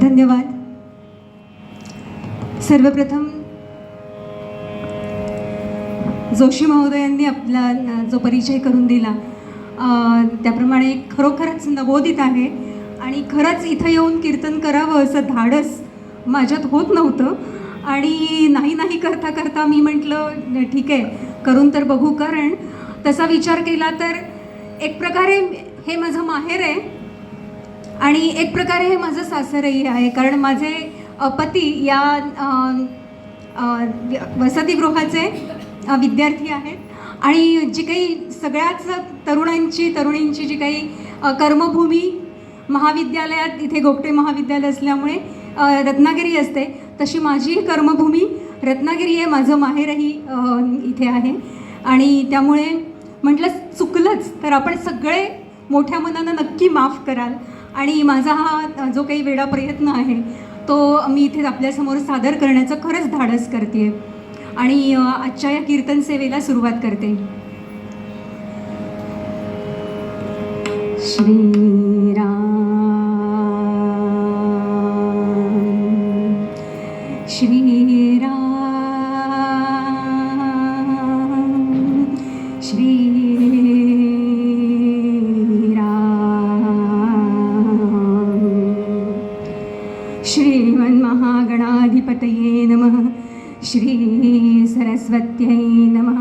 धन्यवाद. सर्वप्रथम जोशी महोदयांनी आपला जो परिचय करून दिला त्याप्रमाणे खरोखरच नवोदित आहे आणि खरंच इथं येऊन कीर्तन करावं असं धाडस माझ्यात होत नव्हतं आणि नाही करता करता मी म्हटलं ठीक आहे करून तर बघू. कारण तसा विचार केला तर एक प्रकारे हे माझं माहेर आहे आणि एक प्रकारे हे माझं सासरही आहे. कारण माझे पती या वसतिगृहाचे विद्यार्थी आहेत आणि जी काही सगळ्याच तरुणींची जी काही कर्मभूमी महाविद्यालयात इथे गोगटे महाविद्यालय असल्यामुळे रत्नागिरी असते तशी माझी कर्मभूमी रत्नागिरी आहे. माझं माहेरही इथे आहे आणि त्यामुळे म्हटलं चुकलंच तर आपण सगळे मोठ्या मनानं नक्की माफ कराल आणि माझा हा जो काही वेडा प्रयत्न आहे तो मी इथे आपल्यासमोर सादर करण्याचं खरंच धाडस करते आणि आजच्या या कीर्तन सेवेला सुरुवात करते. श्रीराम श्रीराम श्रीराम श्रीमन्महागणाधिपतये नमः. श्री सरस्वत्यै नमः.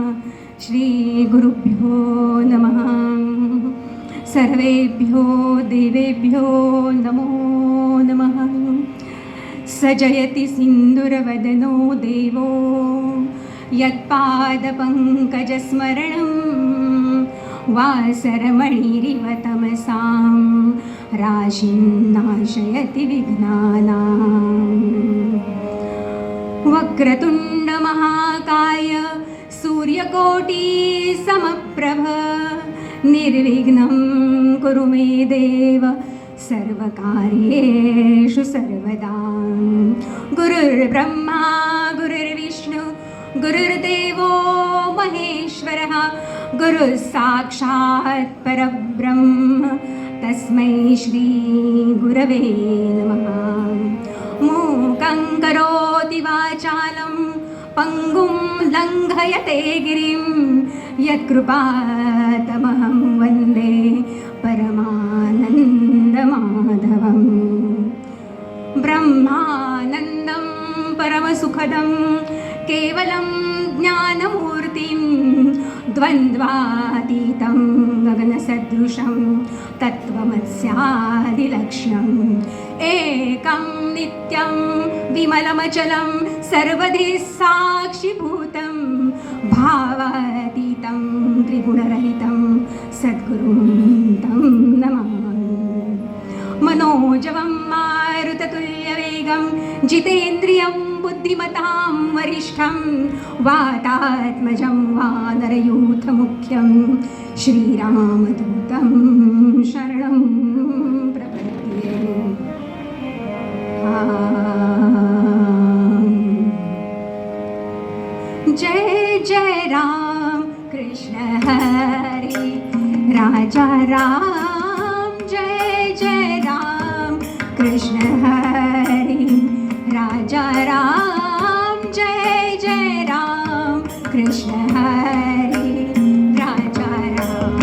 श्री गुरुभ्यो नमः. सर्वेभ्यो देवेभ्यो नमो नमः. सजयति सिन्दूरवदनो देवो यत्पादपङ्कजस्मरणं वासरमणिरिव तमसां राशिं नाशयति विघ्नानाम्. वक्रतुण्डमहाकाय सूर्यकोटि समप्रभ निर्विघ्नं कुरु मे देव सर्वकार्येषु सर्वदा. गुरुर्ब्रह्मा गुरुर्विष्णु गुरुर्देवो महेश्वरः गुरुः साक्षात् परब्रह्म तस्मै श्री गुरवे नमः. मूकं करोति वाचालं पङ्गुं लङ्घयते गिरिं यत्कृपातमहं वन्दे परमानन्दमाधवम्. ब्रह्मानन्दं परमसुखदं केवलं ज्ञानमूर्तिं द्वन्द्वातीतं गगनसदृशं तत्त्वमस्यादिलक्ष्यम्. एकं नित्यं विमलमचलं सर्वधि साक्षिभूतं भावातीतं त्रिगुणरहितं सद्गुरुं तं नमामि. मनोजवं मारुततुल्यवेगं जितेन्द्रियं बुद्धिमतां वरिष्ठं वातात्मजं वानरयूथमुख्यं श्रीरामदूतं शरणं प्रपद्ये. जय जय राम कृष्ण हरे राजा राम. जय जय राम कृष्ण हरे राजा राम. जय जय राम कृष्ण हरे राजा राम.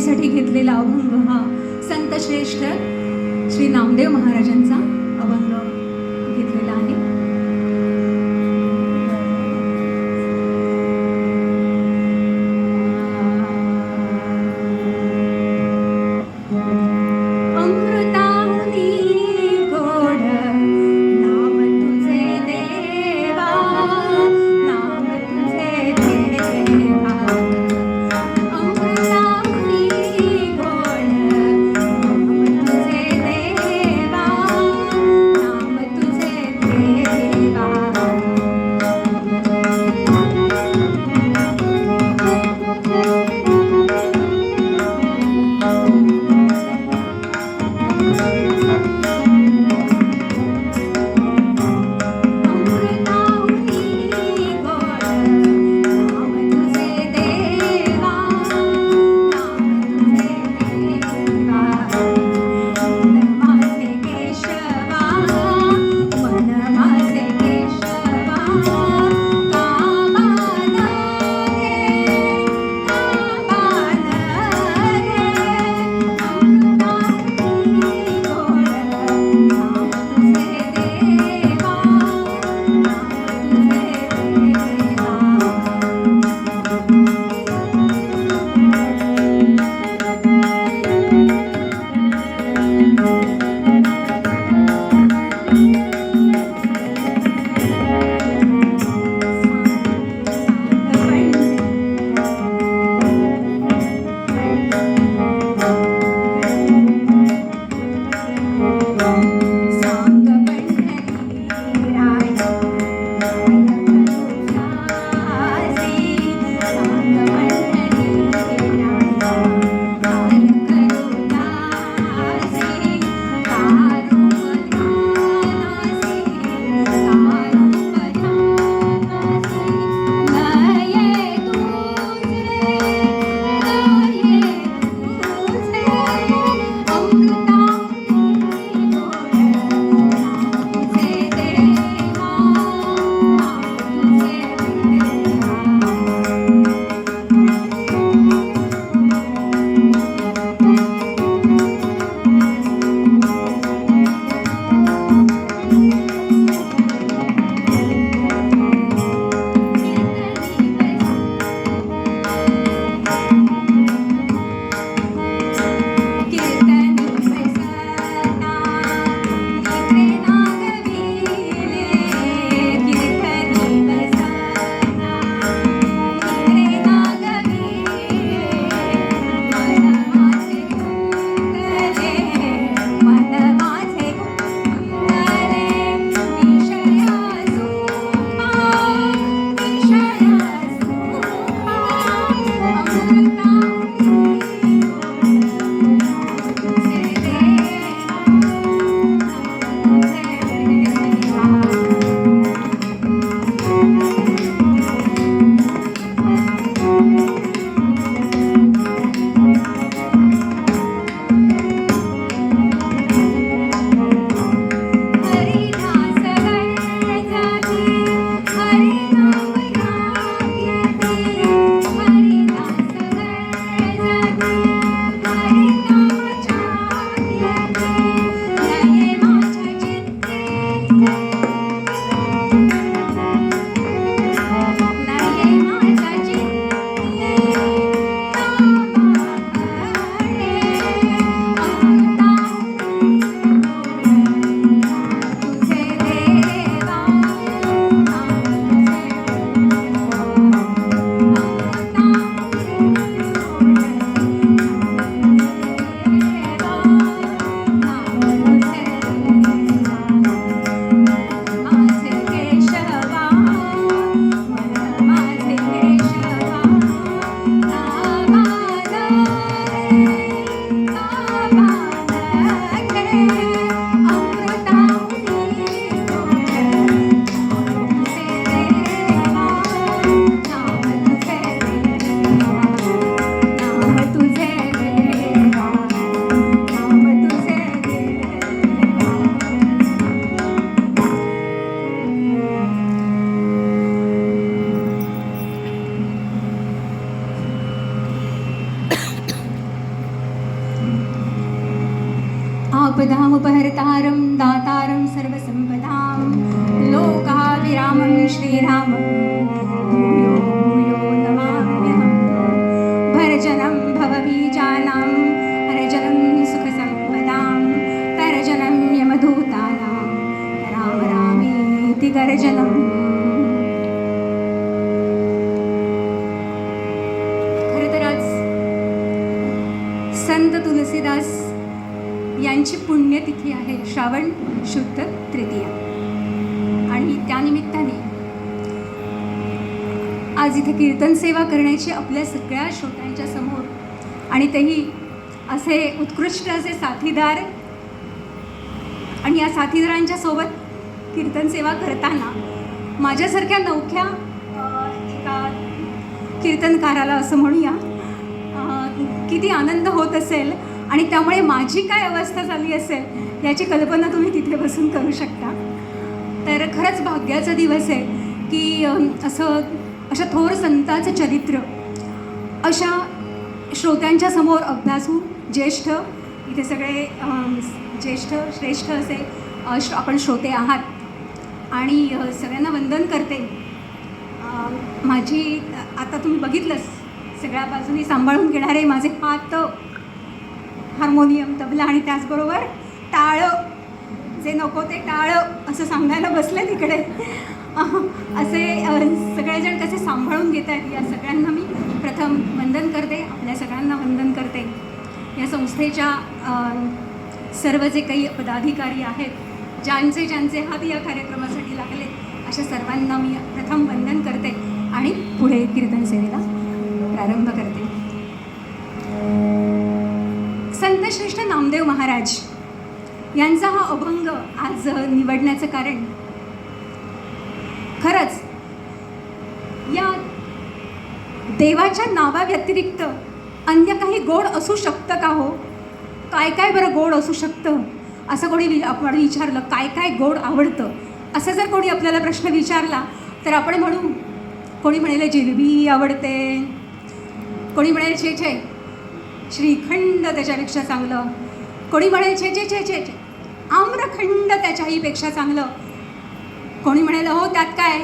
देवासाठी घेतलेला अभंग हा संत श्रेष्ठ श्री नामदेव महाराजांचा अभंग घेतलेला आहे. रामोपहर्तारं दातारं सर्वसम्पदां लोकाभिरामं श्रीरामं भूयो भूयो नमाम्यहम् भर्जनं भवबीजानां हरजनं सुखसम्पदां तर्जनं यमदूतानां राम रामेति गर्जनम्. खरं तर आज संत तुलसीदास यांची पुण्यतिथी आहे, श्रावण शुद्ध तृतीया. आणि त्यानिमित्ताने आज इथे कीर्तन सेवा करण्याची आपल्या सगळ्या श्रोत्यांच्या समोर, आणि तेही असे उत्कृष्ट असे साथीदार, आणि या साथीदारांच्या सोबत कीर्तन सेवा करताना माझ्यासारख्या नवख्या एका कीर्तनकाराला असं म्हणूया किती आनंद होत असेल, आणि त्यामुळे माझी काय अवस्था झाली असेल याची कल्पना तुम्ही तिथे बसून करू शकता. तर खरंच भाग्याचा दिवस आहे की अशा थोर संताचं चरित्र अशा श्रोत्यांच्या समोर अभ्यासू ज्येष्ठ, इथे सगळे ज्येष्ठ श्रेष्ठ असे आपण श्रोते आहात, आणि सगळ्यांना वंदन करते. माझी आता तुम्ही बघितलंच सगळ्या बाजूनी सांभाळून घेणारे माझे हात, हार्मोनियम, तबला आणि त्याचबरोबर टाळं, जे नको ते टाळं असं सांगायला बसले तिकडे. असे सगळेजण कसे सांभाळून घेत आहेत, या सगळ्यांना मी प्रथम वंदन करते, आपल्या सगळ्यांना वंदन करते. या संस्थेच्या सर्व जे काही पदाधिकारी आहेत, ज्यांचे ज्यांचे हात या कार्यक्रमासाठी लागले, अशा सर्वांना मी प्रथम वंदन करते आणि पुढे कीर्तन सेवेला प्रारंभ करते. संतश्रेष्ठ नामदेव महाराज यांचा हा अभंग आज निवडण्याचं कारण, खरंच या देवाच्या नावाव्यतिरिक्त अन्य काही गोड असू शकतं का हो? काय काय बरं गोड असू शकतं असं कोणी आपण विचारलं, काय काय गोड आवडतं असं जर कोणी आपल्याला प्रश्न विचारला तर आपण म्हणू, कोणी म्हणेल जिलबी आवडते, कोणी म्हणेल छे छे श्रीखंड त्याच्यापेक्षा चांगलं, कोणी म्हणेल छे छे छे छे आम्रखंड त्याच्याही पेक्षा चांगलं, कोणी म्हणेल हो त्यात काय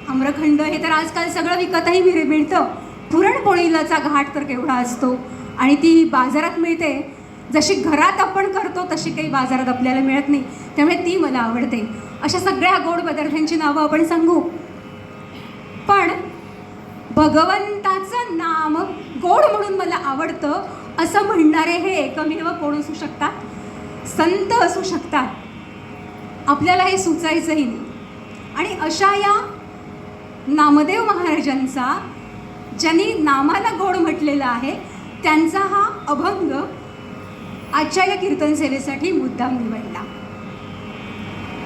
आम्रखंड, हे तर आजकाल सगळं विकतही मिळतं, पुरणपोळीलाचा घाट तर केवढा असतो, आणि ती बाजारात मिळते, जशी घरात आपण करतो तशी काही बाजारात आपल्याला मिळत नाही, त्यामुळे ती मला आवडते. अशा सगळ्या गोड पदार्थांची नावं आपण सांगू, पण भगवंताचं नाम गोड म्हणून मला आवडतं असं म्हणणारे हे एकमेव कोण असू शकतात? संत असू शकतात. आपल्याला हे सुचायचंही नाही. आणि अशा या नामदेव महाराजांचा, ज्यांनी नामाला गोड म्हटलेला आहे, त्यांचा हा अभंग आजच्या या कीर्तन सेवेसाठी मुद्दाम निवडला.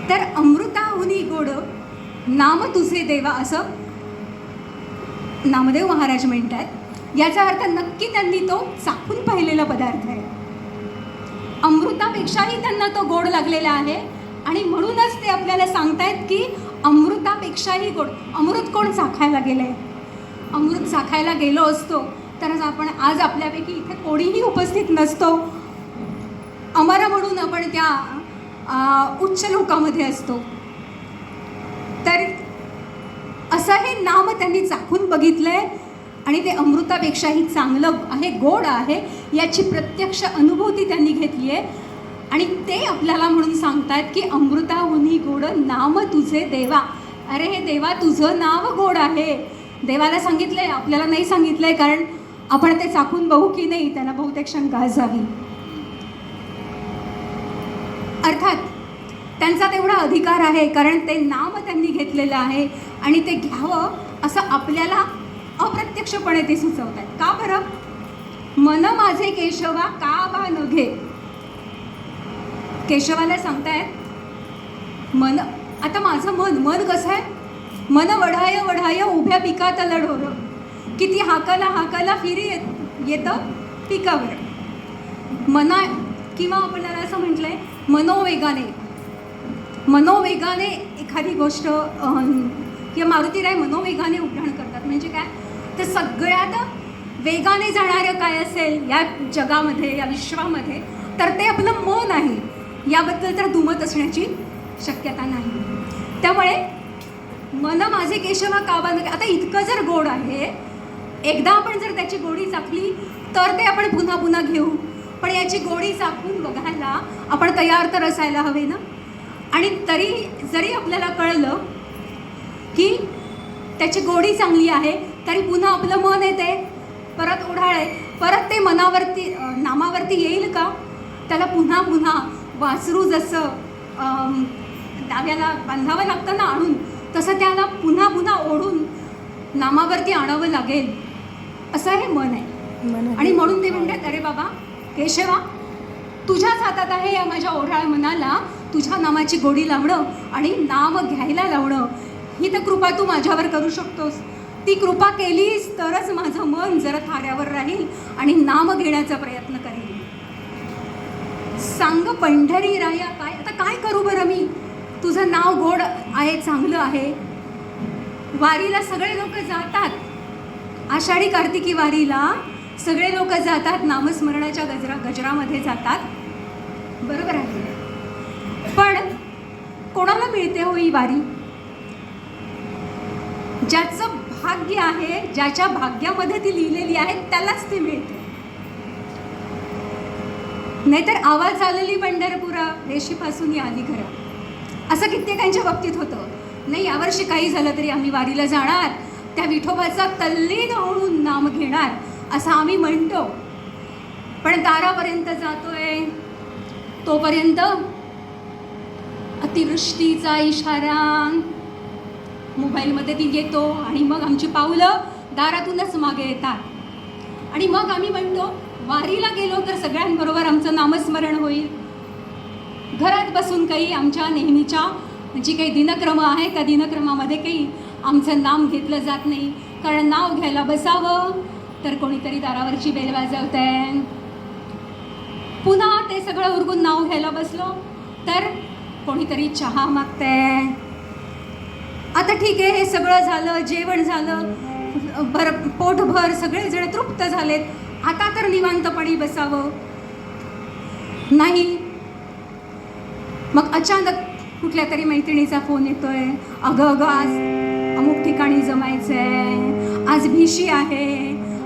तर अमृताहुनी गोड नाम तुझे देवा असं नामदेव महाराज म्हणतात. याचा अर्थ नक्की त्यांनी तो चाखून पाहिलेला पदार्थ आहे, अमृतापेक्षाही त्यांना तो गोड लागलेला आहे, आणि म्हणूनच ते आपल्याला सांगतायत की अमृतापेक्षाही गोड. अमृत कोण चाखायला गेलंय? अमृत चाखायला गेलो असतो तरच आपण आज आपल्यापैकी इथे कोणीही उपस्थित नसतो, अमर म्हणून आपण त्या उच्च लोकामध्ये असतो. तर असं हे नाम त्यांनी चाखून बघितलंय, आणि ते अमृतापेक्षाही चांगलं आहे, गोड आहे, याची प्रत्यक्ष अनुभूती त्यांनी घेतली आहे. आणि ते आपल्याला म्हणून सांगतात की अमृताहुनी गोड नाम तुझे देवा. अरे हे देवा, तुझं नाव गोड आहे. देवाला सांगितलंय, आपल्याला नाही सांगितलंय, कारण आपण ते चाखून बघू की नाही त्यांना बहुतेक शंका असावी. अर्थात त्यांचा तेवढा अधिकार आहे, कारण ते नाम त्यांनी घेतलेलं आहे, आणि ते घ्यावं असं आपल्याला अप्रत्यक्षपणे ते सुचवतात. का बरं? मन माझे केशवा का बा न घे. केशवाला सांगतायत मन, आता माझं मन कसं आहे? मन वढाय वढाय उभ्या पिकात लढोर, किती हाकाला फिरी येतं पिकावर. मना, किंवा आपल्याला असं म्हटलंय मनोवेगाने एखादी गोष्ट, किंवा मारुतीराय मनोवेगाने उड्डाण करतात. म्हणजे काय? तर सगळ्यात वेगाने जाणारं काय असेल या जगामध्ये, या विश्वामध्ये, तर ते आपलं मन आहे याबद्दल तर दुमत असण्याची शक्यता नाही. त्यामुळे मन माझे केशवा काबा न, आता इतकं जर गोड आहे, एकदा आपण जर त्याची गोडी चाखली तर ते आपण पुन्हा पुन्हा घेऊ, पण याची गोडी चाखून बघायला आपण तयार तर असायला हवे ना. आणि तरी जरी आपल्याला कळलं की त्याची गोडी चांगली आहे, तरी पुन्हा आपलं मन येते परत ओढाळे, परत ते मनावरती नामावरती येईल का, त्याला पुन्हा पुन्हा वासरू जसं डाव्याला बांधावं लागतं ना आणून, तसं त्याला पुन्हा पुन्हा ओढून नामावरती आणावं लागेल, असं हे मन आहे. आणि म्हणून ते म्हणतात, अरे बाबा केशवा, तुझ्याच हातात आहे या माझ्या ओढाळ मनाला तुझ्या नामाची गोडी लावणं आणि नाम घ्यायला लावणं. ही तर कृपा तू माझ्यावर करू शकतोस. ती कृपा केलीस तरच माझं मन जरा थाऱ्यावर राहील आणि नाम घेण्याचा प्रयत्न करेल. सांग पंढरी राया काय, आता काय करू बरं मी, तुझं नाव गोड आहे, चांगलं आहे. वारीला सगळे लोक जातात, आषाढी कार्तिकी वारीला सगळे लोक जातात, नामस्मरणाच्या गजरामध्ये जातात, बरोबर आहे. पण कोणाला मिळते हो ही वारी? ज्याचं भाग्य आहे, ज्याच्या भाग्यामध्ये ती लिहिलेली आहे त्यालाच ती मिळते. नाहीतर आवाज आलेली पंढरपुरा रेशीपासून आली घरा, असं कित्येकांच्या बाबतीत होतं. नाही, यावर्षी काही झालं तरी आम्ही वारीला जाणार, त्या विठोबाचा तल्लीन होऊन नाम घेणार असं आम्ही म्हणतो. पण दारापर्यंत जातोय तोपर्यंत अतिवृष्टीचा इशारा मोबाईलमध्ये ती येतो आणि मग आमची पावलं दारातूनच मागे येतात. आणि मग आम्ही म्हणतो वारीला गेलो तर सगळ्यांबरोबर आमचं नामस्मरण होईल. घरात बसून काही आमच्या नेहमीच्या जी काही दिनक्रम आहे त्या दिनक्रमामध्ये काही आमचं नाम घेतलं जात नाही, कारण नाव घ्यायला बसावं तर कोणीतरी दारावरची बेल वाजवतंय. पुन्हा ते सगळं उरकून नाव घ्यायला बसलो तर कोणीतरी चहा मागतंय. आता ठीक आहे, हे सगळं झालं, जेवण झालं, पोटभर सगळेजण तृप्त झालेत, आता तर निवांतपणी बसावं. नाही, मग अचानक कुठल्या तरी मैत्रिणीचा फोन येतोय, अगं अगं आज अमुक ठिकाणी जमायचंय, आज भिशी आहे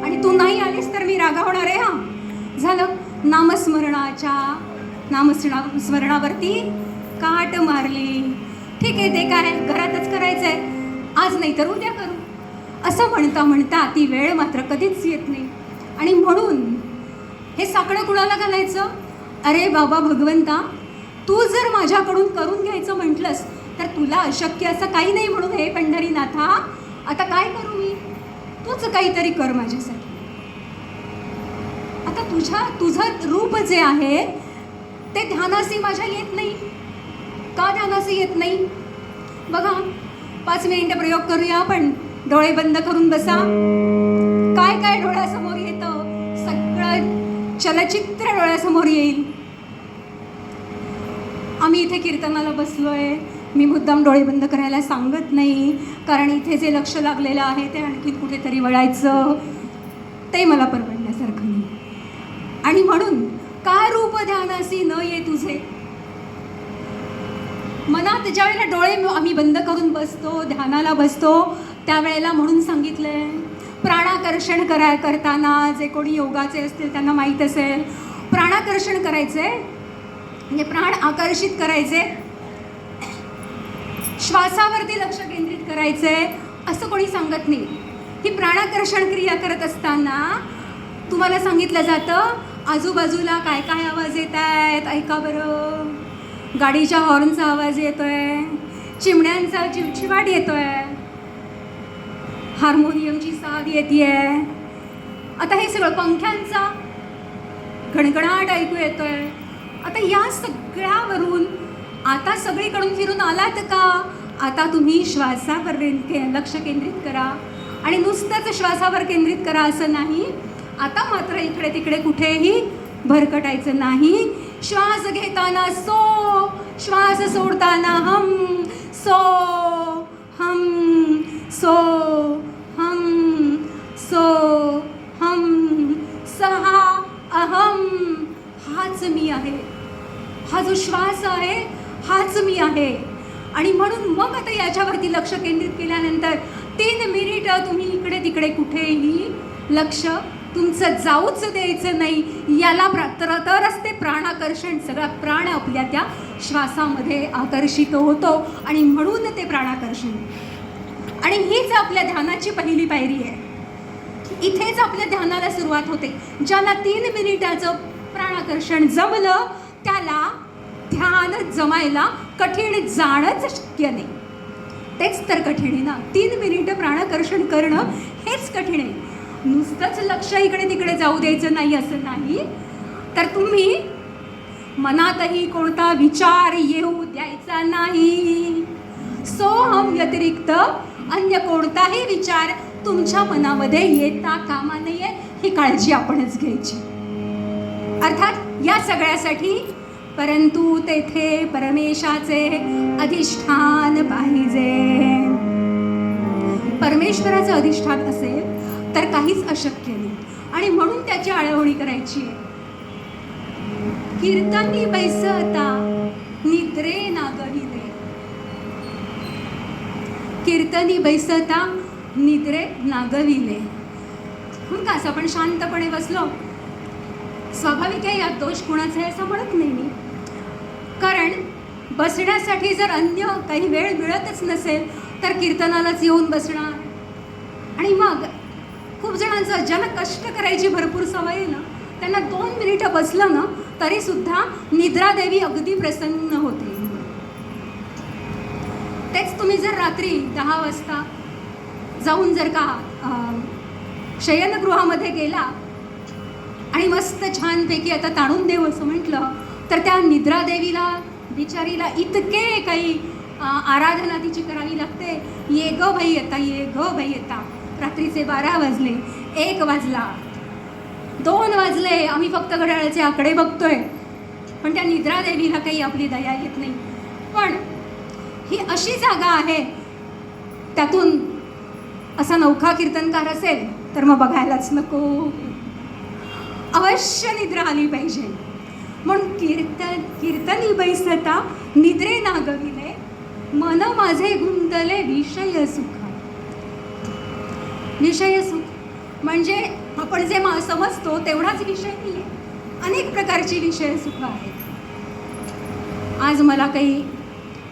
आणि तू नाही आलीस तर मी रागावणार आहे. हां, झालं, नामस्मरणावरती काट मारली. ठीक आहे, ते काय घरातच करायचं आहे, आज नाही तर उद्या करू, असं म्हणता म्हणता ती वेळ मात्र कधीच येत नाही. आणि म्हणून हे साकडं कुणाला घालायचं? अरे बाबा भगवंता, तू जर माझ्याकडून करून घ्यायचं म्हटलंस तर तुला अशक्य असं काही नाही. म्हणून हे पंढरीनाथा, आता काय करू मी, तूच काहीतरी कर माझ्यासाठी. आता तुझं रूप जे आहे ते ध्यानासी माझ्या येत नाही. का ध्यानासी येत नाही? बघा, 5 मिनिटं प्रयोग करूया आपण. डोळे बंद करून बसा. काय काय डोळ्यासमोर येतं? सगळं चलचित्र डोळ्यासमोर येईल. आम्ही इथे कीर्तनाला बसलोय, मी मुद्दाम डोळे बंद करायला सांगत नाही, कारण इथे जे लक्ष लागलेलं आहे ते आणखी कुठेतरी वळायचं, ते मला परवडण्यासारखं नाही. आणि म्हणून काय रूप ध्यानासी न ये तुझे. मनात ज्या वेळेला डोळे आम्ही बंद करून बसतो, ध्यानाला बसतो, त्यावेळेला म्हणून सांगितलंय, प्राणाकर्षण करताना जे कोणी योगाचे असतील त्यांना माहीत असेल, प्राणाकर्षण करायचे म्हणजे प्राण आकर्षित करायचे, श्वासावरती लक्ष केंद्रित करायचे, असं कोणी सांगत नाही. ही प्राणाकर्षण क्रिया करत असताना तुम्हाला सांगितलं जातं आजूबाजूला काय काय आवाज येत आहेत, ऐका बरं. गाडीच्या हॉर्नचा आवाज येतोय, चिमण्यांचा चिवचिवाट येतोय, हार्मोनियमची साथ येतेय, आता हे सगळं पंख्यांचा घणघणाट ऐकू येतोय. आता या सगळ्यावरून आता सगळीकडून फिरून आलात का? आता तुम्ही श्वासावर लक्ष केंद्रित करा आणि नुसतंच श्वासावर केंद्रित करा असं नाही. आता मात्र इकडे तिकडे कुठेही भरकटायचं नाही. श्वास घेताना सो, श्वास सोडताना हम, सो हम, सो हम, सो हम, सहा अहम. हाच हाच मी आहे, हा जो श्वास आहे हाच मी आहे. आणि म्हणून मग आता याच्यावरती लक्ष केंद्रित केल्यानंतर 3 मिनिटं तुम्ही इकडे तिकडे कुठेही लक्ष तुमचं जाऊच द्यायचं नाही. याला तरच ते प्राणाकर्षण, सगळा प्राण आपल्या त्या श्वासामध्ये आकर्षित होतो आणि म्हणून ते प्राणाकर्षण. आणि हीच आपल्या ध्यानाची पहिली पायरी आहे. इथेच आपल्या ध्यानाला सुरुवात होते. ज्याला 3 मिनिटाचं प्राणाकर्षण जमलं त्याला ध्यान जमायला कठीण जाणंच शक्य नाही. तेच तर कठीण आहे ना. 3 मिनिटं प्राणाकर्षण करणं हेच कठीण आहे. नुसतंच लक्ष इकडे तिकडे जाऊ द्यायचं नाही असं नाही, तर तुम्ही मनातही कोणता विचार येऊ द्यायचा नाही. सोहम व्यतिरिक्त अन्य कोणताही विचार तुमच्या मनामध्ये येता कामा नये, ही काळजी आपणच घ्यायची. अर्थात या सगळ्यासाठी परंतु तेथे परमेशाचे अधिष्ठान पाहिजे. परमेश्वराचं अधिष्ठान असेल तर काहीच अशक्य नाही. आणि म्हणून त्याची आळवणी करायची आहे. कीर्तनी बैसता निद्रे नागविले, कीर्तनी बैसता निद्रे नागविले. म्हणून का असं आपण शांतपणे बसलो, स्वाभाविक आहे यात दोष कुणाचा आहे असं म्हणत नाही मी. कारण बसण्यासाठी जर अन्य काही वेळ मिळतच नसेल तर कीर्तनालाच येऊन बसणार. आणि मग खूप जणांचं ज्यांना कष्ट करायची भरपूर सवय आहे ना, त्यांना 2 मिनिटं बसलं ना तरीसुद्धा निद्रादेवी अगदी प्रसन्न होते. तेच तुम्ही जर रात्री 10 वाजता जाऊन जर का शयनगृहामध्ये गेला आणि मस्त छानपैकी आता ताणून देऊ असं म्हटलं तर त्या निद्रादेवीला बिचारीला इतके काही आराधना तिची करावी लागते. ये ग बाई येता, ये ग बाई येता. रात्रीचे 12 वाजले, 1 वाजला, 2 वाजले, आम्ही फक्त घड्याळाचे आकडे बघतोय, पण त्या निद्रादेवीला काही आपली दया येत नाही. पण ही अशी जागा आहे, त्यातून असा नौखा कीर्तनकार असेल तर मग बघायलाच नको. अवश्य निद्रा आली पाहिजे. म्हणून कीर्तनी बैसता निद्रे नागविले, मन माझे गुंतले विषय सुख. विषय सुख म्हणजे आपण जे समजतो तेवढाच विषय नाही आहे, अनेक प्रकारची विषय सुख आहेत. आज मला काही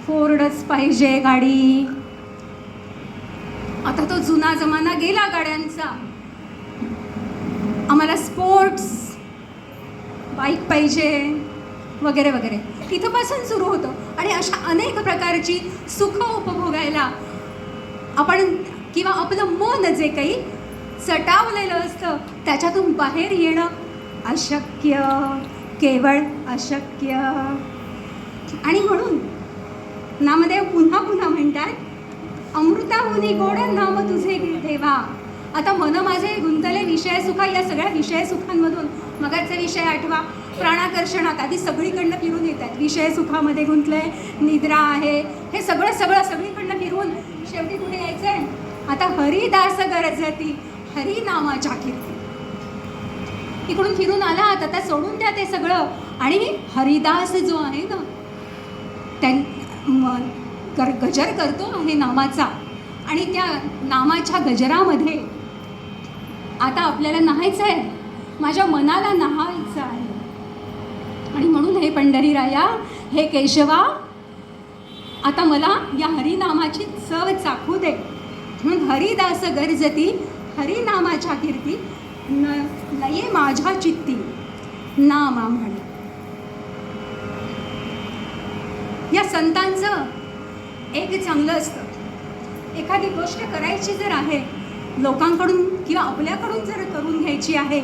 फोर्डच पाहिजे गाडी, आता तो जुना जमाना गेला गाड्यांचा. आम्हाला स्पोर्ट्स बाईक पाहिजे वगैरे वगैरे, इथंपासून सुरू होतं. आणि अशा अनेक प्रकारची सुख उपभोगायला आपण किंवा आपलं मन जे काही सटावलेलं असतं त्याच्यातून बाहेर येणं अशक्य, केवळ अशक्य. आणि म्हणून नामदेव पुन्हा पुन्हा म्हणतात, अमृताहुनी गोड नाम तुझे देवा. आता मन माझे गुंतले विषय सुखा. या सगळ्या विषय सुखांमधून मगाचा विषय आठवा, प्राणाकर्षणात आधी सगळीकडनं फिरून येतात. विषय सुखामध्ये गुंतले, निद्रा आहे, हे सगळं सगळीकडनं फिरून शेवटी कुठे यायचं आहे? आता हरिदास गरजती हरिनामाच्या कीर्ती. इकडून फिरून आला आता सोडून द्या ते सगळं आणि हरिदास जो आहे ना त्या गजर करतो आहे नामाचा, आणि त्या नामाच्या गजरामध्ये आता आपल्याला नाहायचं आहे, माझ्या मनाला नाहायचं आहे. आणि म्हणून हे पंढरीराया, हे केशवा, आता मला या हरिनामाची चव चाखू दे. म्हणून हरिदास गरजती हरिनामाच्या कीर्ती, लये माझ्या चित्ती नामा म्हणे. या संतांचं एक चांगलं असतं, एखादी गोष्ट करायची जर आहे लोकांकडून किंवा आपल्याकडून जर करून घ्यायची आहे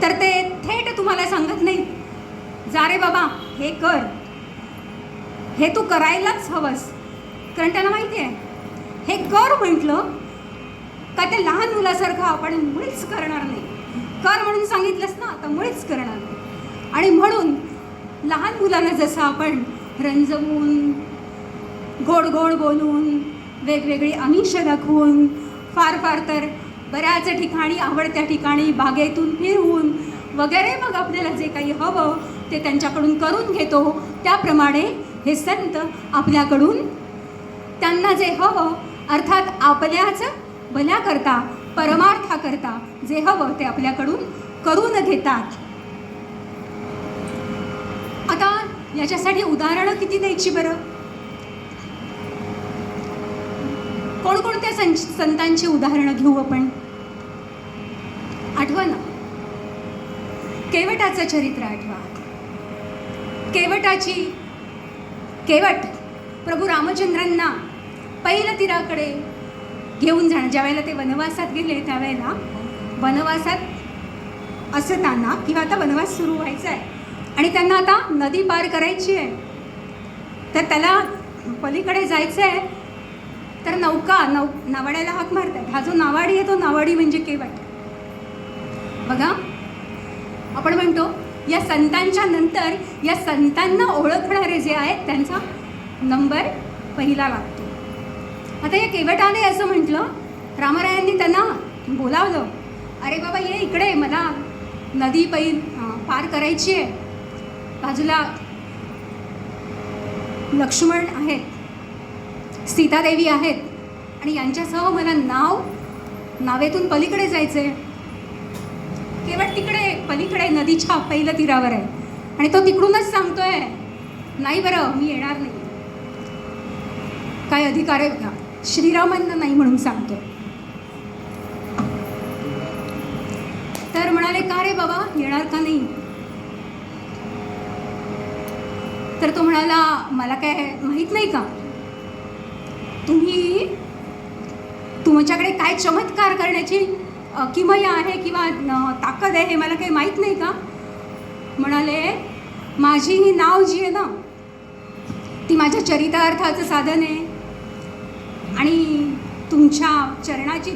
तर ते थेट तुम्हाला सांगत नाही, जा रे बाबा हे कर, हे तू करायलाच हवंस. कारण त्यांना माहिती आहे हे कर म्हटलं का ते लहान मुलासारखं आपण मुळीच करणार नाही. कर म्हणून सांगितलंस ना, आता मुळीच करणार नाही. आणि म्हणून लहान मुलांना जसं आपण रंजवून, गोड गोड बोलून, वेगवेगळी आमिष दाखवून, फार फार तर बऱ्याच ठिकाणी आवडत्या ठिकाणी बागेतून फिरवून वगैरे मग आपल्याला जे काही हवं ते त्यांच्याकडून करून घेतो. त्याप्रमाणे हे संत आपल्याकडून त्यांना जे हवं अर्थात आपल्याच भल्याकरता परमार्थाकरता जे हवं ते आपल्याकडून करून घेतात. आता याच्यासाठी उदाहरणं किती द्यायची बरं? कोणकोणत्या संतांची उदाहरणं घेऊ आपण? आठवा ना, केवटाचं चरित्र आठवा. केवट प्रभू रामचंद्रांना पैलतीराकडे घेऊन जाणं, ज्या वेळेला ते वनवासात गेले त्यावेळेला वनवासात असताना किंवा आता वनवास सुरू व्हायचा आहे आणि त्यांना आता नदी पार करायची आहे, तर त्याला पलीकडे जायचं आहे. तर नावाड्याला हाक मारतात. हा जो नावाडी आहे तो नावाडी म्हणजे केवट. बघा, आपण म्हणतो या संतांच्या नंतर या संतांना ओळखणारे जे आहेत त्यांचा नंबर पहिला लागतो. आता या केवटाने असं म्हटलं, रामरायांनी त्यांना बोलावलं, अरे बाबा ये इकडे, मला नदी पार करायची आहे. बाजूला लक्ष्मण आहेत, सीतादेवी आहेत आणि यांच्यासह मला नावेतून पलीकडे जायचं आहे. केवट तिकडे पलीकडे नदीच्या पहिल्या तीरावर आहे आणि तो तिकडूनच सांगतोय, नाही बरं मी येणार नाही. काय अधिकार आहे बघा, श्रीरामांना नाही म्हणून सांगतोय. तर म्हणाले, का रे बाबा येणार का नाही? तर तो म्हणाला, मला काय माहीत नाही का, तुमच्याकडे काय चमत्कार करण्याची किमया आहे किंवा ताकद आहे हे मला काही माहीत नाही का? म्हणाले, माझी ही नाव जी आहे ना ती माझ्या चरितार्थाचं साधन आहे आणि तुमच्या चरणाची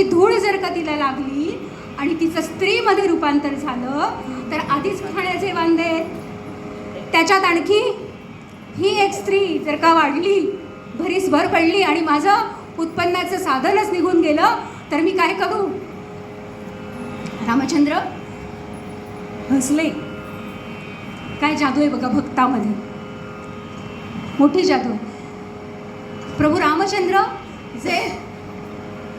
धूळ जर का तिला लागली आणि तिचं स्त्रीमध्ये रूपांतर झालं तर आधीच खाण्याचे वांदे, त्याच्यात आणखी ही एक स्त्री जर का वाढली, भरीसभर पडली आणि माझं उत्पन्नाचं साधनच निघून गेलं तर मी काय करू? रामचंद्र हसले. काय जादू आहे बघा भक्तामध्ये, मोठी जादू आहे. प्रभू रामचंद्र जे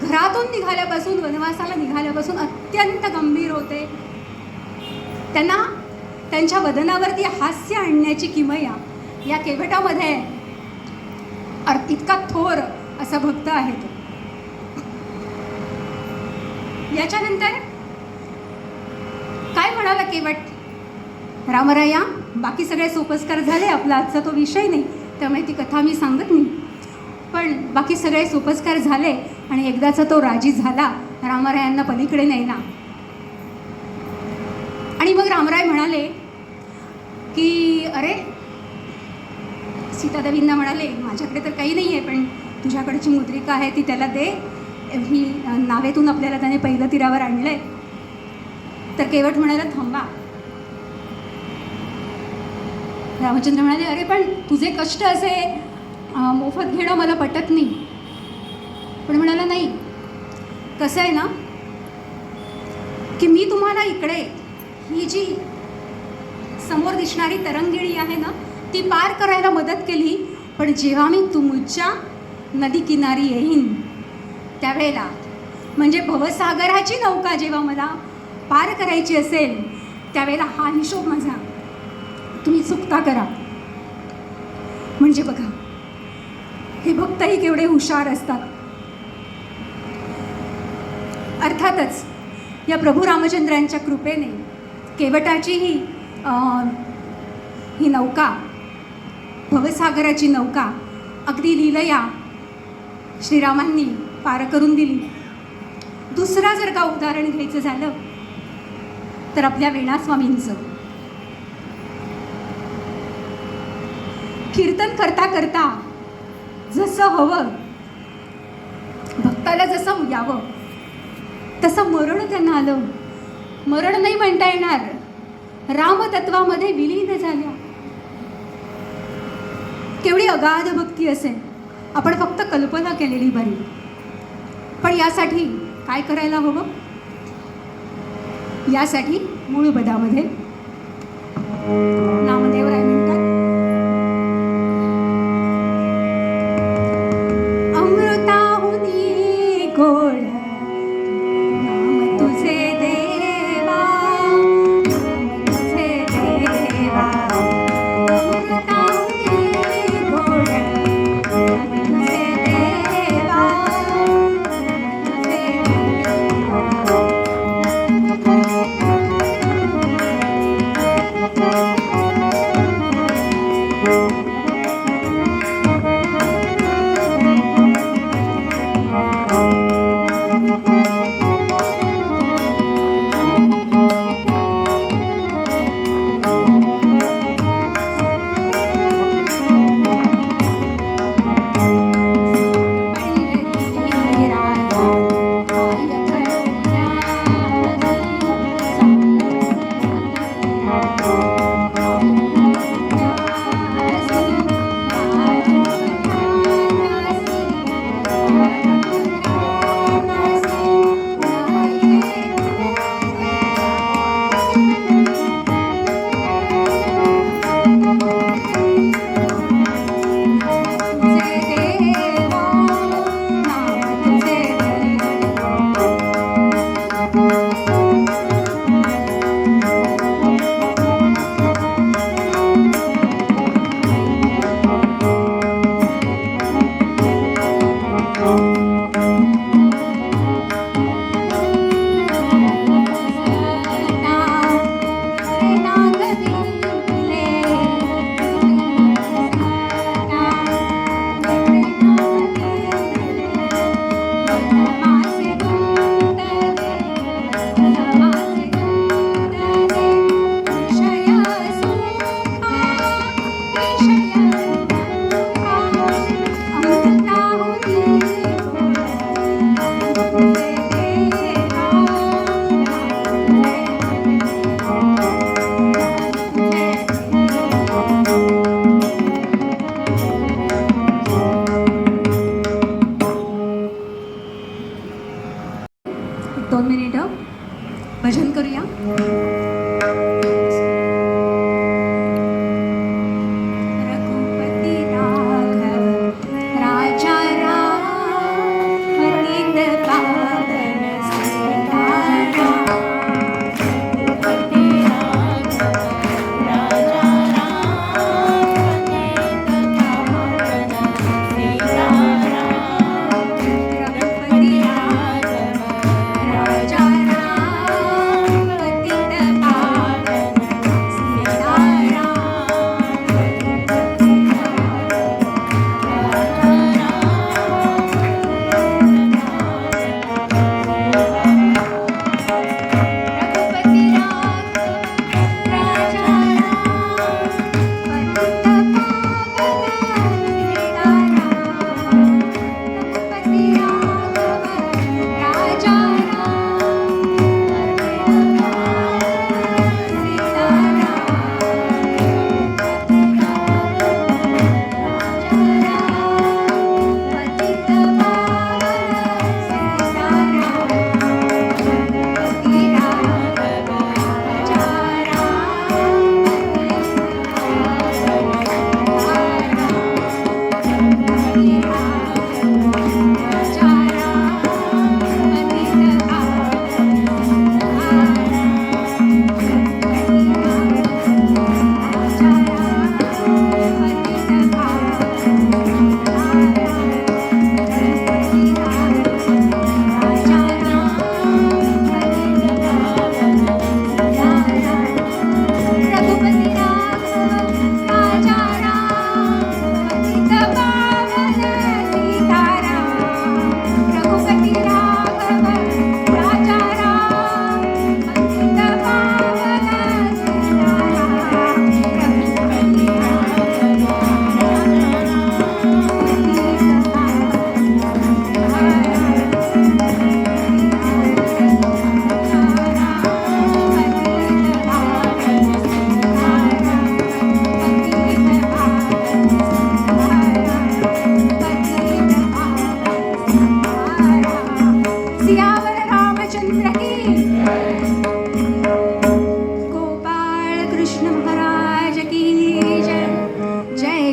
घरातून निघाल्यापासून वनवासाला निघाल्यापासून अत्यंत गंभीर होते, त्यांना त्यांच्या वदनावरती हास्य आणण्याची किमया या केवटामध्ये इतका थोर असा भक्त आहे तो. याच्यानंतर काय म्हणाला केवट? रामराया, बाकी सगळे सोपस्कार झाले, आपला आजचा तो विषय नाही त्यामुळे ती कथा मी सांगत नाही, पण बाकी सगळे सोपस्कार झाले आणि एकदाचा तो राजी झाला रामरायांना पलीकडे न्यायला. आणि मग रामराय म्हणाले की अरे, सीतादेवींना म्हणाले, माझ्याकडे तर काही नाही आहे पण तुझ्याकडची मुद्रिका आहे ती त्याला दे, ही नावेतून आपल्याला त्याने पहिलं तीरावर आणलं आहे. तर केवट म्हणाला, थांबा. रामचंद्र म्हणाले, अरे पण तुझे कष्ट असे मोफत घेणं मला पटत नाही. पण म्हणाला, नाही, कसं आहे ना की मी तुम्हाला इकडे ही जी समोर दिसणारी तरंगिणी आहे ना ती पार करायला मदत केली, पण जेव्हा मी तुमच्या नदी किनारी येईन त्यावेळेला, म्हणजे भवसागराची नौका जेव्हा मला पार करायची असेल त्यावेळेला हा हिशोब माझा तुम्ही चुकता करा. म्हणजे बघा, हे भक्तही केवढे हुशार असतात. अर्थातच या प्रभू रामचंद्रांच्या कृपेने केवटाची ही नौका, भवसागराची नौका अगदी लीलया श्रीरामांनी पार करून दिली. दुसरा जर का उदाहरण घ्यायचं झालं तर आपल्या वेणास्वामींचं. कीर्तन करता करता जसं हवं, भक्ताला जसं यावं तसं मरण त्यांना आलं. मरण नाही म्हणता येणार, रामतत्वामध्ये विलीन झाल्या. केवढी अगाध भक्ती असेल, आपण फक्त कल्पना केलेली बरी. पण यासाठी काय करायला हवं? यासाठी मूळ पदामध्ये नामदेवराय म्हणतात, अमृताहुनी गोड नाम तुझे देवा, नाम तुझे देवा, अमृताहुनी गोड नाम तुझे देवा, नाम तुझे देवा.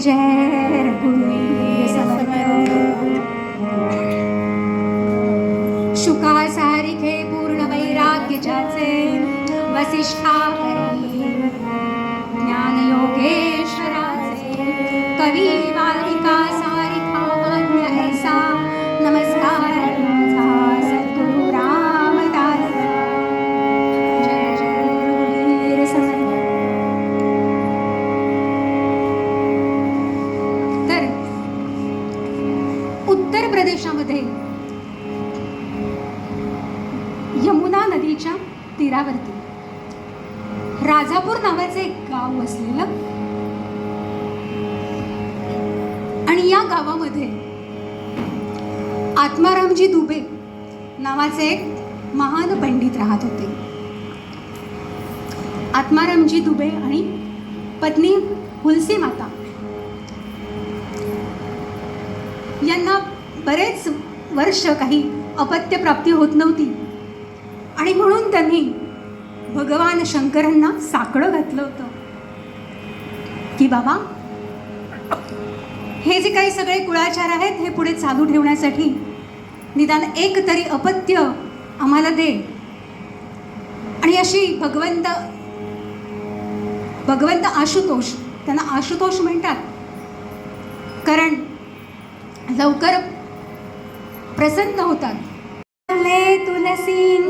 जय रघुवीर समर्थ। शुकासारिखे पूर्ण वैराग्य ज्याचे वसिष्ठा करी ज्ञान योगेश्वराचे कवी वाल्मिका सारिखा मान्य ऐसा नमस्कार माझा सद्गुरु रामदास। जय जय रघुवीर समर्थ। तर उत्तर प्रदेशामध्ये यमुना नदीच्या तीरावरती राजापूर नावाचे एक गाव वसलेलं आणि या गावामध्ये आत्मारामजी दुबे नावाचे एक महान पंडित राहत होते। आत्मारामजी दुबे आणि पत्नी हुलसी माता यांना बरेच वर्ष काही अपत्य प्राप्ती होत नव्हती आणि म्हणून त्यांनी भगवान शंकरांना साकडं घातलं होतं की बाबा हे जे काही सगळे कुळाचार आहेत हे पुढे चालू ठेवण्यासाठी निदान एक तरी अपत्य आम्हाला दे। आणि अशी भगवंत आशुतोष, त्यांना आशुतोष म्हणतात कारण लवकर प्रसन्न होतात। तुलसीन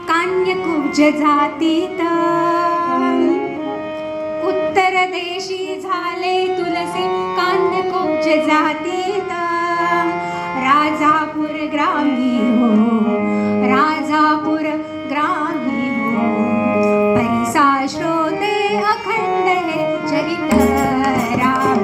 कान्यकुब्ज जातीत उत्तर देशी झाले तुलसी कान्यकुब्ज जातीत राजापूर ग्रामी हो राजापूर ग्रामी हो परिसा श्रोते अखंड हे चरित राम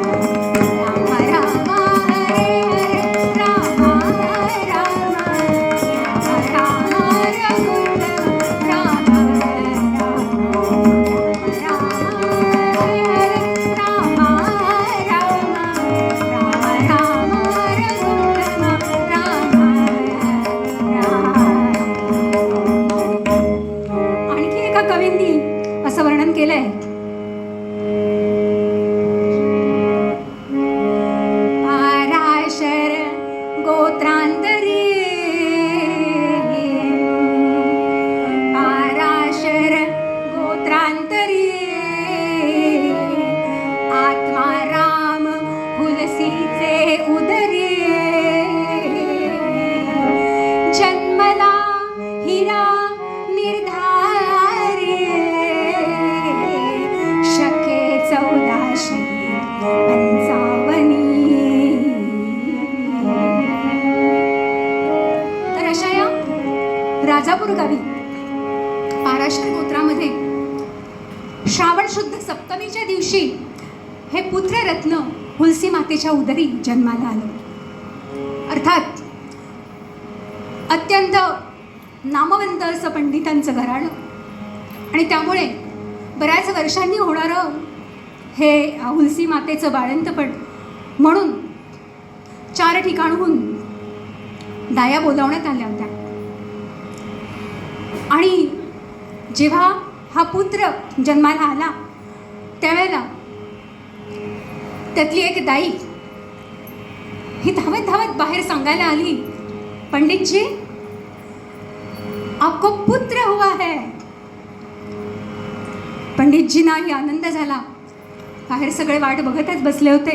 केलंय। पाराशर गोत्रांतरी पाराशर गोत्रांतरी आत्माराम हुलसीचे उदरी जन्मला हिरा निर्धारी 1455 तर अशा या राजापूर गावी पाराशर गोत्रामध्ये श्रावण शुद्ध सप्तमीच्या दिवशी हे पुत्ररत्न हुलसी मातेच्या उदरी जन्माला आलं। अर्थात अत्यंत नामवंत असं पंडितांचं घराणं आणि त्यामुळे बऱ्याच वर्षांनी होणारं हे हुलसी मातेचं बाळंतपण म्हणून 4 ठिकाणहून दाया बोलावण्यात आल्या होत्या। आणि जेव्हा हा पुत्र जन्माला आला त्यावेळेला त्यातली एक दाई ही धावत धावत बाहेर सांगायला आली, पंडित जी आपको पुत्र हुआ है। पंडितजींनाही आनंद झाला। बाहेर सगळे वाट बघतच बसले होते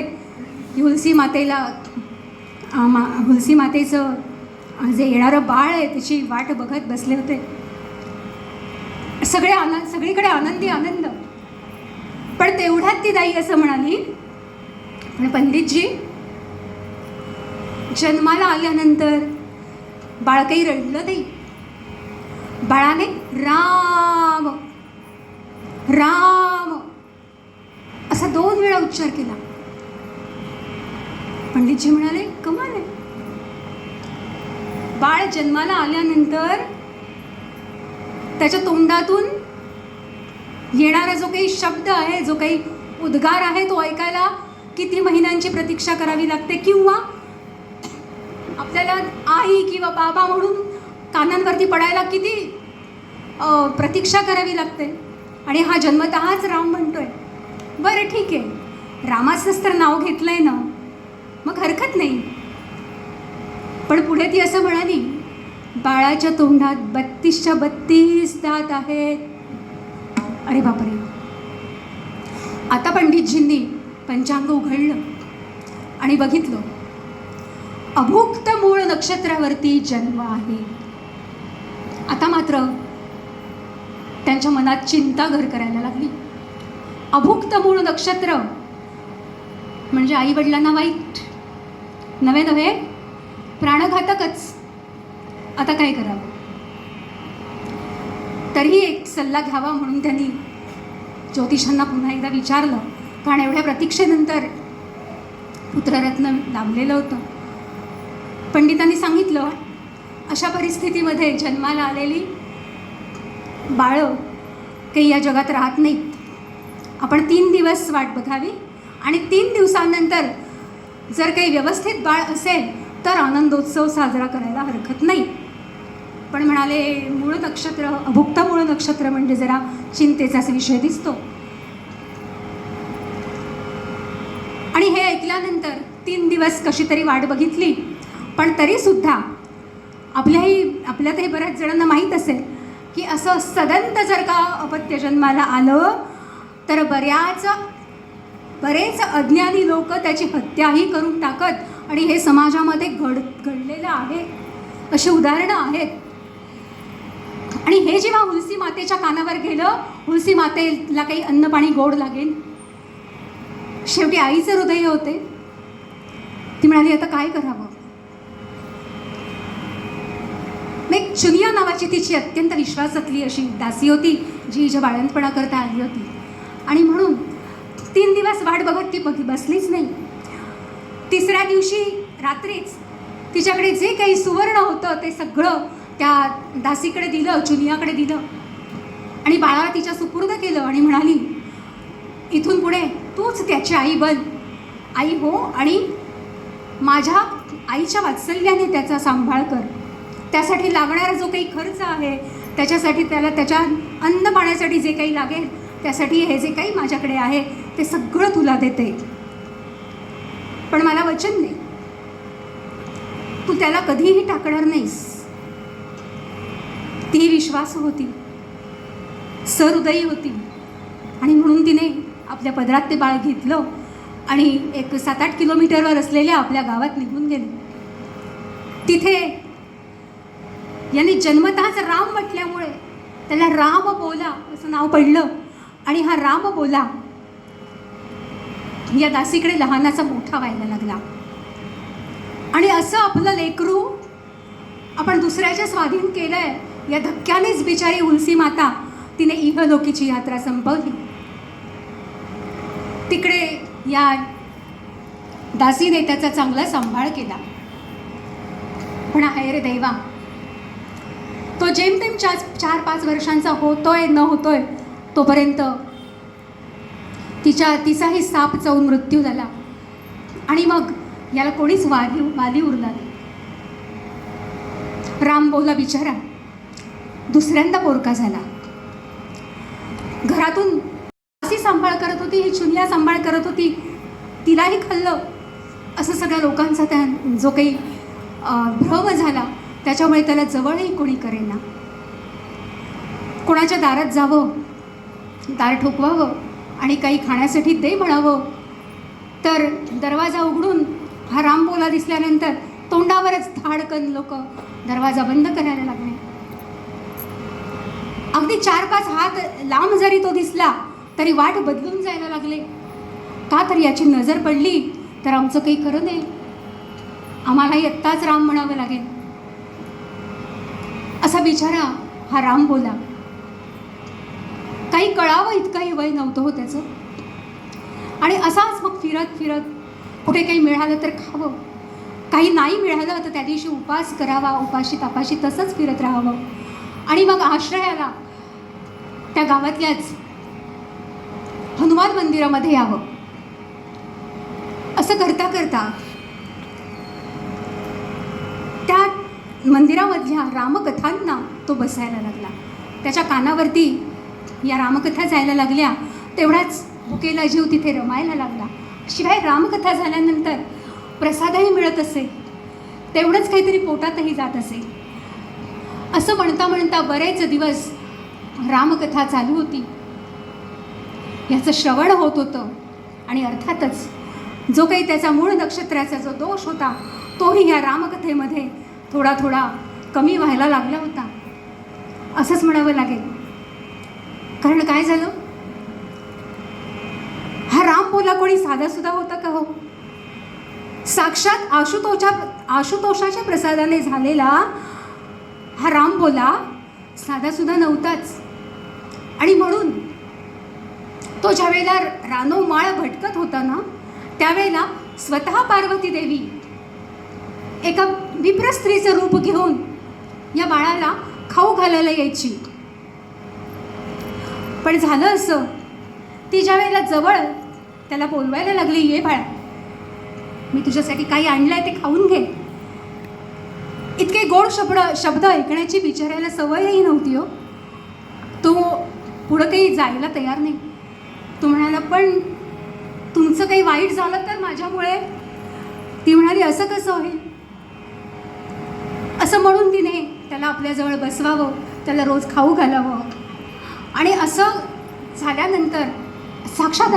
की हुलसी मातेचं जे येणारं बाळ आहे त्याची वाट बघत बसले होते। सगळीकडे आनंदी आनंद। पण तेवढ्यात ती दाई असं म्हणाली, पण पंडितजी जन्माला आल्यानंतर बाळ काही रडलं नाही, बाळाने राम राम असा 2 वेळा उच्चार केला। पंडितजी म्हणाले कमाल आहे, बाळ जन्माला आल्यानंतर त्याच्या तोंडातून येणारा जो काही शब्द आहे, जो काही उद्गार आहे तो ऐकायला किती महिन्यांची प्रतीक्षा करावी लागते किंवा आपल्याला आई किंवा बाबा म्हणून कानांवरती पडायला किती प्रतीक्षा करावी लागते। आणि हा जन्मतःच राम म्हणतोय। बरं ठीक आहे, रामाचंच तर नाव घेतलंय ना, मग हरकत नाही. पण पुढे ती असं म्हणाली, बाळाच्या तोंडात 32च्या 32 दात आहेत. अरे बापरे. आता पंडितजींनी पंचांग उघडलं आणि बघितलं, अभुक्त मूळ नक्षत्रावरती जन्म आहे. आता मात्र त्यांच्या मनात चिंता घर करायला लागली. अभुक्त मूळ नक्षत्र म्हणजे आई वडिलांना वाईट नव्हे, प्राणघातकच. आता काय करावं? तरीही एक सल्ला घ्यावा म्हणून त्यांनी ज्योतिषांना पुन्हा एकदा विचारलं, कारण एवढ्या प्रतीक्षेनंतर पुत्ररत्न लाभलेलं होतं. पंडितांनी सांगितलं, अशा परिस्थितीमध्ये जन्माला आलेली बाळं काही या जगात राहत नाहीत. आपण 3 दिवस वाट बघावी आणि 3 दिवसांनंतर जर काही व्यवस्थित बाळ असेल तर आनंदोत्सव साजरा करायला हरकत नाही. पण म्हणाले, मूळ नक्षत्र, अभुक्त मूळ नक्षत्र म्हणजे जरा चिंतेचाच विषय दिसतो. आणि हे ऐकल्यानंतर 3 दिवस कशी तरी वाट बघितली. पण तरीसुद्धा आपल्यातही बऱ्याच जणांना माहीत असेल की असं सदंत जर का अपत्य जन्माला आलं तर बरेच अज्ञानी लोक त्याची हत्याही करून टाकत. आणि हे समाजामध्ये घडलेलं आहे, अशी उदाहरणं आहेत. आणि हे जेव्हा हुलसी मातेच्या कानावर गेलं, हुलसी मातेला काही अन्न पाणी गोड लागेल. शेवटी आईचं हृदय होते. ती म्हणाली, आता काय करावं? एक चुनिया नावाची तिची अत्यंत विश्वासातली अशी दासी होती, जी हिच्या बाळंतपणा करता आली होती. आणि म्हणून 3 दिवस वाट बघत ती बसलीच नाही. 3ऱ्या दिवशी रात्रीच तिच्याकडे जे काही सुवर्ण होतं ते सगळं त्या दासीकडे दिलं, चुनियाकडे दिलं आणि बाळाला तिच्या सुपूर्द केलं. आणि म्हणाली, इथून पुढे तूच त्याची आई बन. आई हो, आणि माझ्या आईच्या वात्सल्याने त्याचा सांभाळ कर. त्यासाठी लागणारा जो काही खर्च आहे, त्याच्यासाठी त्याला त्याच्या अन्न पाण्यासाठी जे काही लागेल, त्यासाठी हे जे काही माझ्याकडे आहे ते सगळं तुला देते. पण मला वचन दे, तू त्याला कधीही टाकणार नाहीस. ती विश्वास होती, सहृदयी होती. आणि म्हणून तिने आपल्या पदरात ते बाळ घेतलं आणि एक 7-8 किलोमीटरवर असलेल्या आपल्या गावात निघून गेले. तिथे यांनी जन्मतःच राम म्हटल्यामुळे त्याला राम बोला असं नाव पडलं. आणि हा राम बोला या दासीकडे लहानाचा मोठा व्हायला लागला. आणि असं आपलं लेकरू आपण दुसऱ्याच्या स्वाधीन केलंय या धक्क्यानेच बिचारी हुलसी माता तिने इहलोकीची यात्रा संपवली. तिकडे या दासीने त्याचा चांगला सांभाळ केला. पण हाय रे दैवा, तो जेमतेम 4-5 वर्षांचा होतोय न होतोय तोपर्यंत तिचाही साप चावून मृत्यू झाला. आणि मग याला कोणीच वाली उरला नाही. राम बोला बिचारा दुसऱ्यांदा पोरका झाला. घरातून अशी सांभाळ करत होती, ही चुनिया सांभाळ करत होती, तिलाही खाल्लं. असं सगळ्या लोकांचा त्या जो काही भ्रम झाला, त्याच्यामुळे त्याला जवळही कोणी करेना. कोणाच्या दारात जावं, दार ठोकवावं आणि काही खाण्यासाठी दे म्हणावं तर दरवाजा उघडून हा रामबोला दिसल्यानंतर तोंडावरच धाडकन लोक दरवाजा बंद करायला लागले. अगदी 4-5 हात लांब जरी तो दिसला तरी वाट बदलून जायला लागले. का तर याची नजर पडली तर आमचं काही खरं नाही, आम्हालाही आत्ताच राम म्हणावं लागेल. असा बिचारा हा राम बोला. काही कळावं इतकंही वय नव्हतं हो त्याचं. आणि असाच मग फिरत फिरत कुठे काही मिळालं तर खावं, काही नाही मिळालं तर त्या दिवशी उपास करावा, उपाशी तापाशी तसंच फिरत राहावं. आणि मग आश्रयाला त्या गावातल्याच हनुमान मंदिरामध्ये यावं. असं करता करता त्या मंदिरामधल्या रामकथांना तो बसायला लागला. त्याच्या कानावरती या रामकथा जायला लागल्या. तेवढाच भुकेला जीव तिथे रमायला लागला. शिवाय रामकथा झाल्यानंतर प्रसादही मिळत असे, तेवढंच काहीतरी पोटातही जात असे. असं म्हणता म्हणता बरेच दिवस रामकथा चालू होती, याचं श्रवण होत होतं. आणि अर्थातच जो काही त्याचा मूळ नक्षत्राचा जो दोष होता तोही ह्या रामकथेमध्ये थोडा थोडा कमी व्हायला लागला होता असंच म्हणावं लागेल. कारण काय झालं, हा राम बोला कोणी साधासुद्धा होता का हो? साक्षात आशुतोषाच्या प्रसादाने झालेला हा राम बोला साधासुद्धा नव्हताच. आणि म्हणून तो ज्या वेळेला रानोमाळ भटकत होता ना, त्यावेळेला स्वतः पार्वती देवी एका विप्र स्त्रीचं रूप घेऊन या बाळाला खाऊ घालायला यायची. पण झालं असं, ती ज्या वेळेला जवळ त्याला बोलवायला लागली, ये बाळा, मी तुझ्यासाठी काही आणलंय ते खाऊन घे. इतके गोड शब्द ऐकण्याची बिचाऱ्याला सवयही नव्हती हो. तो पुढं काही जायला तयार नाही. तो म्हणाला, पण तुमचं काही वाईट झालं तर माझ्यामुळे? ती म्हणाली, असं कसं होईल? असं म्हणून तिने त्याला आपल्याजवळ बसवावं, त्याला रोज खाऊ घालावं. आणि असं झाल्यानंतर साक्षात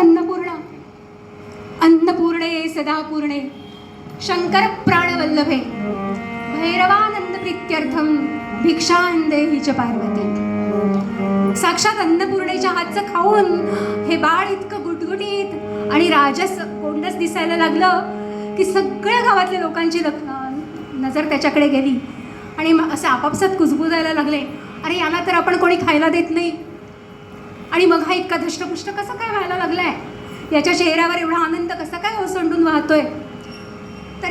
अन्नपूर्णे सदापूर्णे शंकर प्राणवल्लभे भैरवानंद प्रीत्यर्थम भिक्षां देहि च पार्वती. साक्षात अन्नपूर्णेच्या हातचं खाऊन हे बाळ इतकं गुटगुटीत आणि राजस कोंडस दिसायला लागलं की सगळ्या गावातल्या लोकांची नजर त्याच्याकडे गेली. आणि असं आपापसात कुजबुजायला लागले, अरे याला तर आपण कोणी खायला देत नाही, आणि मग हा इतका धष्टपुष्ट कसं काय व्हायला लागलाय, याच्या चेहऱ्यावर एवढा आनंद कसा काय ओसंडून वाहतोय. तर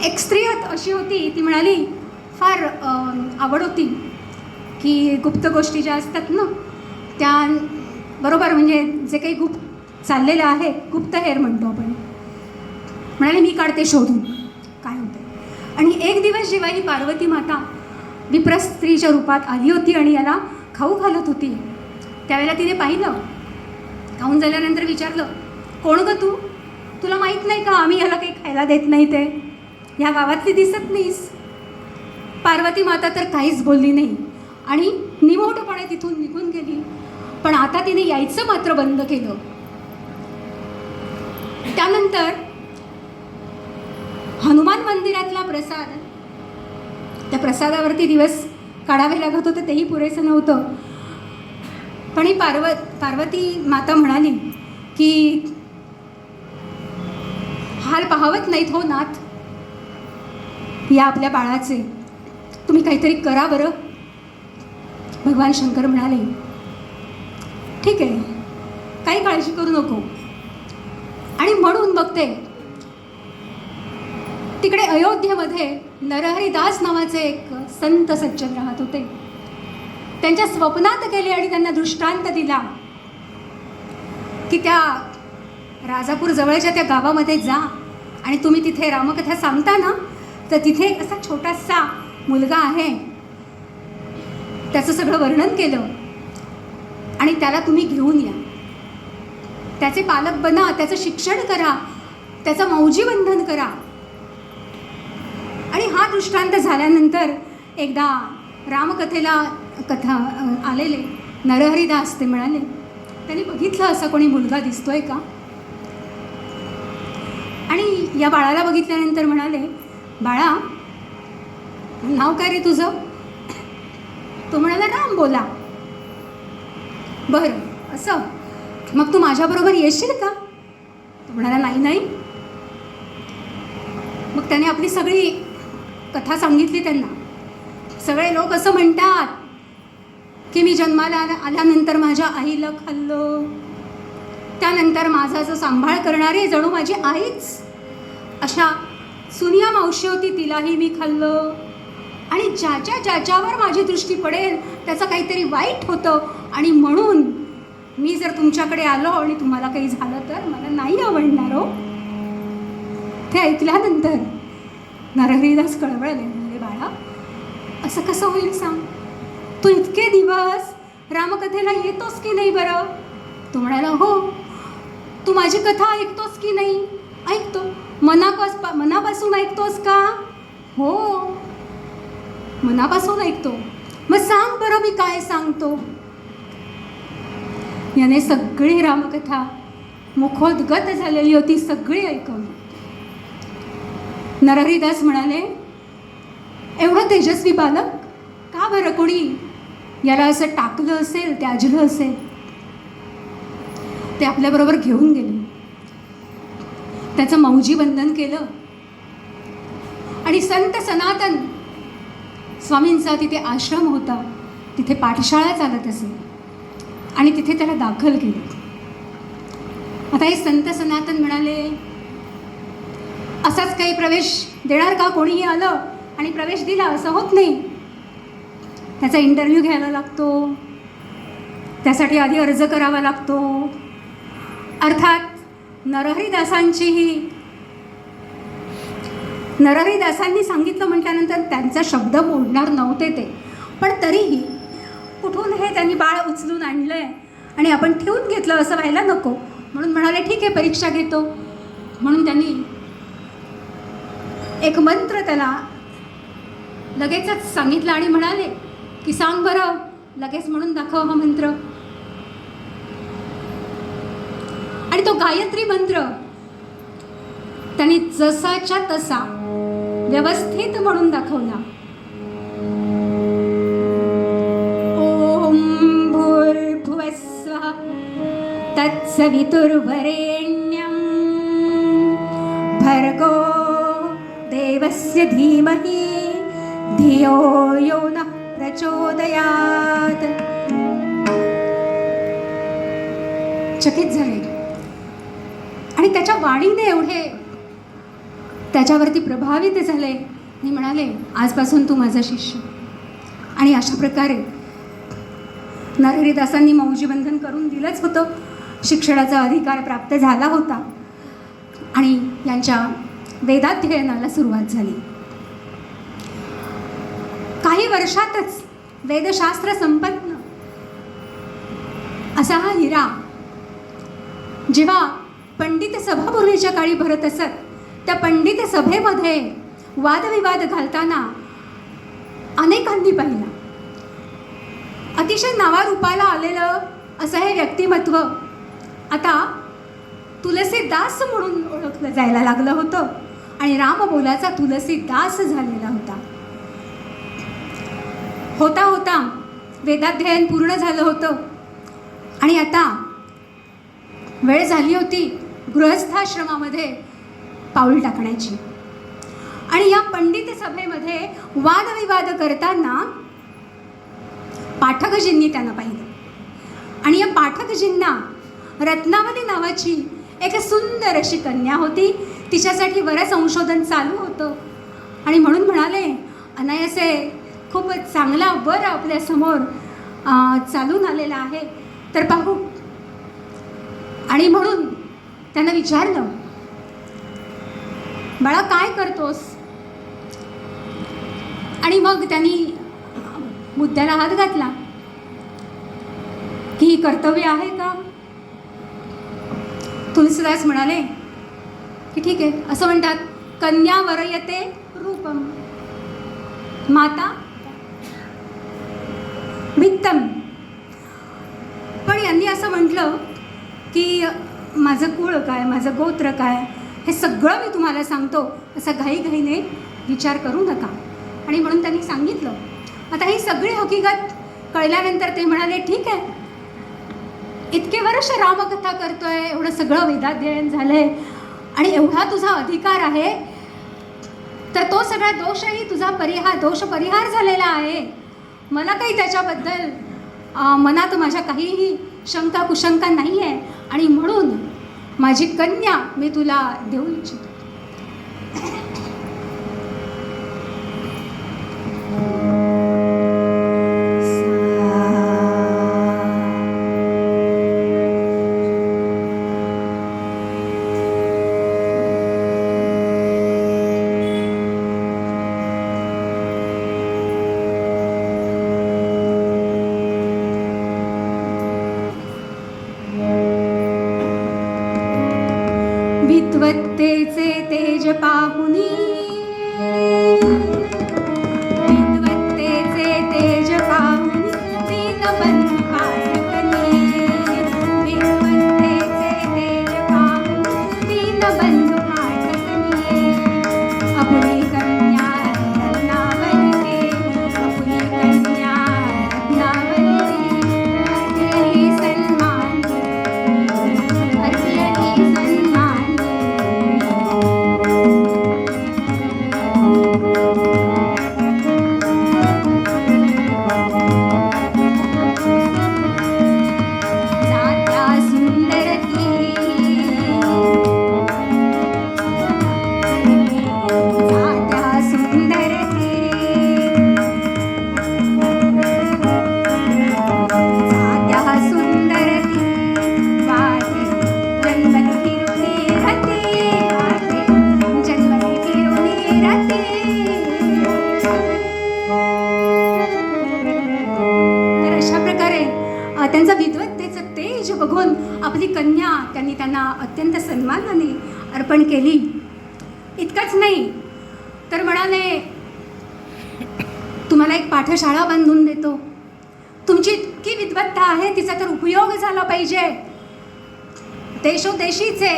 एक स्त्री अशी होती, ती म्हणाली, फार आवड होती की गुप्त गोष्टी ज्या असतात ना त्या बरोबर, म्हणजे जे काही गुप्त चाललेलं आहे, गुप्तहेर म्हणतो आपण. म्हणाले, मी काढते शोधून काय होतं. आणि एक दिवस जेव्हा ही पार्वती माता विप्र स्त्रीच्या रूपात आली होती आणि याला खाऊ घालत होती, त्यावेळेला तिने पाहिलं. खाऊन झाल्यानंतर विचारलं, कोण गं तू? तुला माहीत नाही का आम्ही ह्याला काही खायला देत नाही, ते ह्या गावातली दिसत नाहीस? पार्वती माता तर काहीच बोलली नाही आणि निमोठपणे तिथून निघून गेली. पण आता तिने यायचं मात्र बंद केलं. त्यानंतर हनुमान मंदिरातला प्रसाद, त्या प्रसादावरती दिवस काढावे लागत होते, तेही पुरेसं नव्हतं. पण ही पार्वती माता म्हणाली की हाल पाहवत नाहीत हो नाथ या आपल्या बाळाचे, तुम्ही काहीतरी करा बरं. भगवान शंकर म्हणाले, ठीक आहे, काही काळजी करू नको. आणि म्हणून बघते तिकडे अयोध्येमध्ये नरहरिदास नावाचे एक संत सज्जन राहत होते. त्यांच्या स्वप्नात गेले आणि त्यांना दृष्टांत दिला की त्या राजापूर जवळच्या त्या गावामध्ये जा आणि तुम्ही तिथे रामकथा सांगता ना, तर तिथे एक असा छोटासा मुलगा आहे, त्याचं सगळं वर्णन केलं आणि त्याला तुम्ही घेऊन या, त्याचे पालक बना, त्याचं शिक्षण करा, त्याचं मौजीबंधन करा. आणि हा दृष्टांत झाल्यानंतर एकदा रामकथेला आलेले नरहरिदास ते म्हणाले, त्यांनी बघितलं असा कोणी मुलगा दिसतोय का? आणि या बाळाला बघितल्यानंतर म्हणाले, बाळा नाव काय रे तुझं? तो म्हणाला, राम बोला. बरं असं, मग तू माझ्याबरोबर येशील का? तो म्हणाला, नाही. मग त्याने आपली सगळी कथा सांगितली त्यांना. सगळे लोक असं म्हणतात की मी जन्माला आल्यानंतर माझ्या आईला खाल्लं, त्यानंतर माझा जो सांभाळ करणारी जणू माझी आईच, अशा सुनिया मावशी होती तिलाही मी खाल्लं, आणि ज्याच्यावर माझी दृष्टी पडेल त्याचं काहीतरी वाईट होतं, आणि म्हणून मी जर तुमच्याकडे आलो आणि तुम्हाला काही झालं तर मला नाही आवडणार हो. ते ऐकल्यानंतर नरहरिदास कळवळले, म्हणजे बाळा असं कसं होईल सांग, तू इतके दिवस रामकथेला येतोस की नाही बरं? तो म्हणाला, हो. तू माझी कथा ऐकतोस की नाही? ऐकतो. मनापासून ऐकतोस का? हो, मनापासून ऐकतो. मग सांग बरं, मी काय सांगतो. याने सगळी रामकथा मुखोद्गत झालेली होती, सगळी ऐकवली. नरहरिदास म्हणाले, एवढं तेजस्वी बालक का बरं कोणी याला असं टाकलं असेल, त्याजलं असेल. ते आपल्याबरोबर घेऊन गेले, त्याचं मौजी बंधन केलं आणि संत सनातन स्वामींचा तिथे आश्रम होता, तिथे पाठशाळा चालत असे आणि तिथे त्याला दाखल केले. आता हे संत सनातन म्हणाले, असाच काही प्रवेश देणार का? कोणीही आलं आणि प्रवेश दिला असं होत नाही. त्याचा इंटरव्ह्यू घ्यायला लागतो, त्यासाठी आधी अर्ज करावा लागतो. अर्थात नरहरिदासांनी सांगितलं म्हटल्यानंतर त्यांचा शब्द मोडणार नव्हते ते, पण तरीही कुठून हे त्यांनी बाळ उचलून आणलंय आणि आपण ठेवून घेतलं असं व्हायला नको, म्हणून म्हणाले ठीक आहे, परीक्षा घेतो. म्हणून त्यांनी एक मंत्र त्याला लगेचच सांगितलं आणि म्हणाले की सांग बरं, लगेच म्हणून दाखव हा मंत्र. आणि तो गायत्री मंत्र त्यांनी जसाच्या तसा व्यवस्थित म्हणून दाखवला. ओम भूर्भुवस्वः तत्सवितुर्वरेण्यं भर्गो देवस्य धीमहि धियो यो नः प्रचोदयात्. चकित झाले आणि त्याच्या वाणीने एवढे त्याच्यावरती प्रभावित झाले आणि म्हणाले, आजपासून तू माझा शिष्य. आणि अशा प्रकारे नरहरिदासांनी मौजी बंधन करून दिलंच होतं, शिक्षणाचा अधिकार प्राप्त झाला होता आणि यांच्या वेदाध्ययनाला सुरुवात झाली. काही वर्षातच वेदशास्त्र संपन्न असा हा हिरा जेव्हा पंडित सभापूर्वीच्या काळी भरत असत, त्या पंडित सभेमध्ये वादविवाद घालताना अनेकांनी पाहिला. अतिशय नावारूपाला आलेलं असं हे व्यक्तिमत्व आता तुलसीदास म्हणून ओळखलं जायला लागलं होतं आणि रामबोलाचा तुलसीदास झालेला होता. होता होता वेदाध्ययन पूर्ण झालं होतं आणि आता वेळ झाली होती गृहस्थाश्रमामध्ये पाऊल टाकण्याची. आणि या पंडित सभेमध्ये वादविवाद करताना पाठकजींनी त्यांना पाहिलं आणि या पाठकजींना रत्नावली नावाची एक सुंदर अशी कन्या होती, तिच्यासाठी बरं संशोधन चालू होतं आणि म्हणून म्हणाले, अनायासे खूप चांगला वर आपल्यासमोर चालून आलेला आहे, तर पाहू. आणि म्हणून त्यांना विचारलं, बाळा काय करतोस? आणि मग त्यांनी मुद्द्याला हात घातला की ही कर्तव्य आहे का? तुलसीदास म्हणाले की ठीक आहे. असं म्हणतात, कन्या वरयते रूपम माता वित्तम. पण यांनी असं म्हटलं की माझं कुळ काय, माझं गोत्र काय, हे सगळं मी तुम्हाला सांगतो, असा घाईघाईने विचार करू नका. आणि म्हणून त्यांनी सांगितलं. आता ही सगळी हकीकत कळल्यानंतर ते म्हणाले, ठीक आहे, इतके वर्ष रामकथा करतोय, एवढं सगळं वेदाध्ययन झालंय आणि एवढा तुझा अधिकार आहे, तर तो सगळा दोषही तुझा दोष परिहार झालेला आहे. मला काही त्याच्याबद्दल मनात माझ्या काहीही शंका कुशंका नाही आहे आणि म्हणून माझी कन्या मी तुला देऊ इच्छितो. विद्वत्तेचे तेज पाहुनी, विद्वत्तेचे तेज पाहुनी दीनबंधू पाठकनी, विद्वत्तेचे तेज पाहुनी दीनबंधू पाठकनी. आपुली कन्या रत्नावली, आपुली कन्या रत्नावली, अर्घ्यही सन्मान, अर्घ्यही सन्मान. जात्या सुंदरती, जात्या सुंदरती, जात्या सुंदरती, वाटे जन्मली फिरुनी रती, वाटे जन्मली फिरुनी रती. तर अशा प्रकारे त्यांचं विद्वत्तेचं तेज बघून आपली कन्या त्यांना अत्यंत सन्मानाने अर्पण केली. इतकंच नाही तर म्हणाले, तुम्हाला एक पाठशाळा बांधून देतो. तुमची इतकी विद्वत्ता आहे, तिचा तर उपयोग झाला पाहिजे. देशोदेशीचे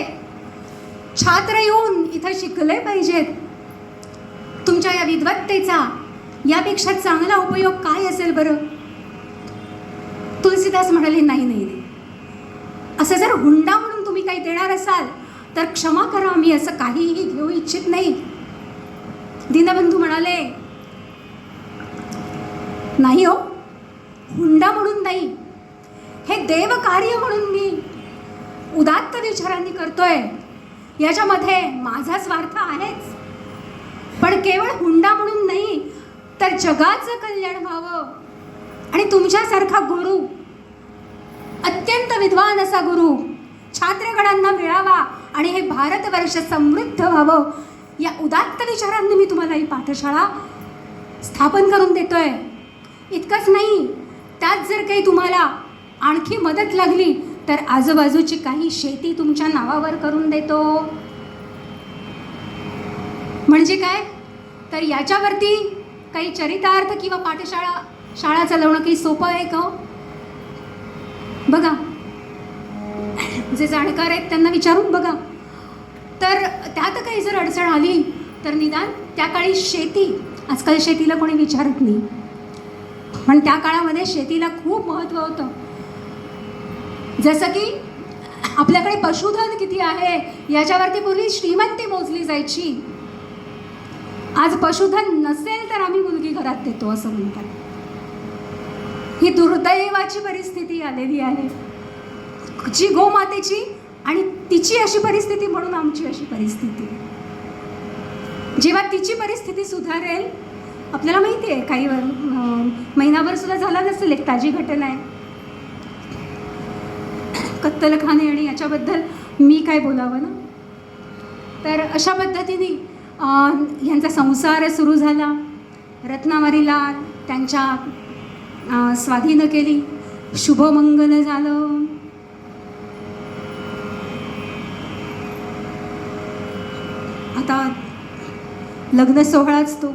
छात्र येऊन इथं शिकले पाहिजेत. तुमच्या या विद्वत्तेचा यापेक्षा चांगला उपयोग काय असेल बरं? तुलसीदास म्हणाले, नाही नाही नाही, असं जर हुंडा म्हणून तुम्ही काही देणार असाल तर क्षमा करा, मी असं काहीही घेऊ इच्छित नाही. दीनबंधू म्हणाले, नाही हो, हुंडा म्हणून नाही, हे देवकार्य म्हणून मी उदात्त विचारांनी करतोय. याच्यामध्ये माझा स्वार्थ आहेच, पण केवळ हुंडा म्हणून नाही, तर जगाचं कल्याण व्हावं. आणि तुमच्यासारखा गुरु, अत्यंत विद्वान असा गुरु छात्रगणांना मिळावा आणि हे भारतवर्ष समृद्ध व्हावं, या उदात्त विचारांनी मी तुम्हाला ही पाठशाळा स्थापन करून देतोय. इतकंच नाही, त्यात जर काही तुम्हाला आणखी मदत लागली तर आजूबाजूची काही शेती तुमच्या नावावर करून देतो. म्हणजे काय तर याच्यावरती काही चरितार्थ किंवा शाळा चालवणं काही सोपं आहे का? बघा, जे जाणकार आहेत त्यांना विचारून बघा. तर त्यात काही जर अडचण आली तर निदान त्या काळी शेती, आजकाल शेतीला कोणी विचारत नाही, पण त्या काळामध्ये शेतीला खूप महत्त्व होतं. जसं की आपल्याकडे पशुधन किती आहे याच्यावरती पूर्वी श्रीमंती मोजली जायची. आज पशुधन नसेल तर आम्ही मुलगी घरात देतो असं म्हणतात. ही दुर्दैवाची परिस्थिती आलेली आहे, जी गोमातेची, आणि तिची अशी परिस्थिती म्हणून आमची अशी परिस्थिती. जेव्हा तिची परिस्थिती सुधारेल, आपल्याला माहिती आहे काही महिनाभर सुद्धा झाला नसेल, एक ताजी घटना आहे कत्तलखाने, आणि याच्याबद्दल मी काय बोलावं ना. तर अशा पद्धतीने ह्यांचा संसार सुरू झाला. रत्नावरीला त्यांच्या स्वाधीन केली, शुभमंगल झालं. आता लग्न सोहळाच तो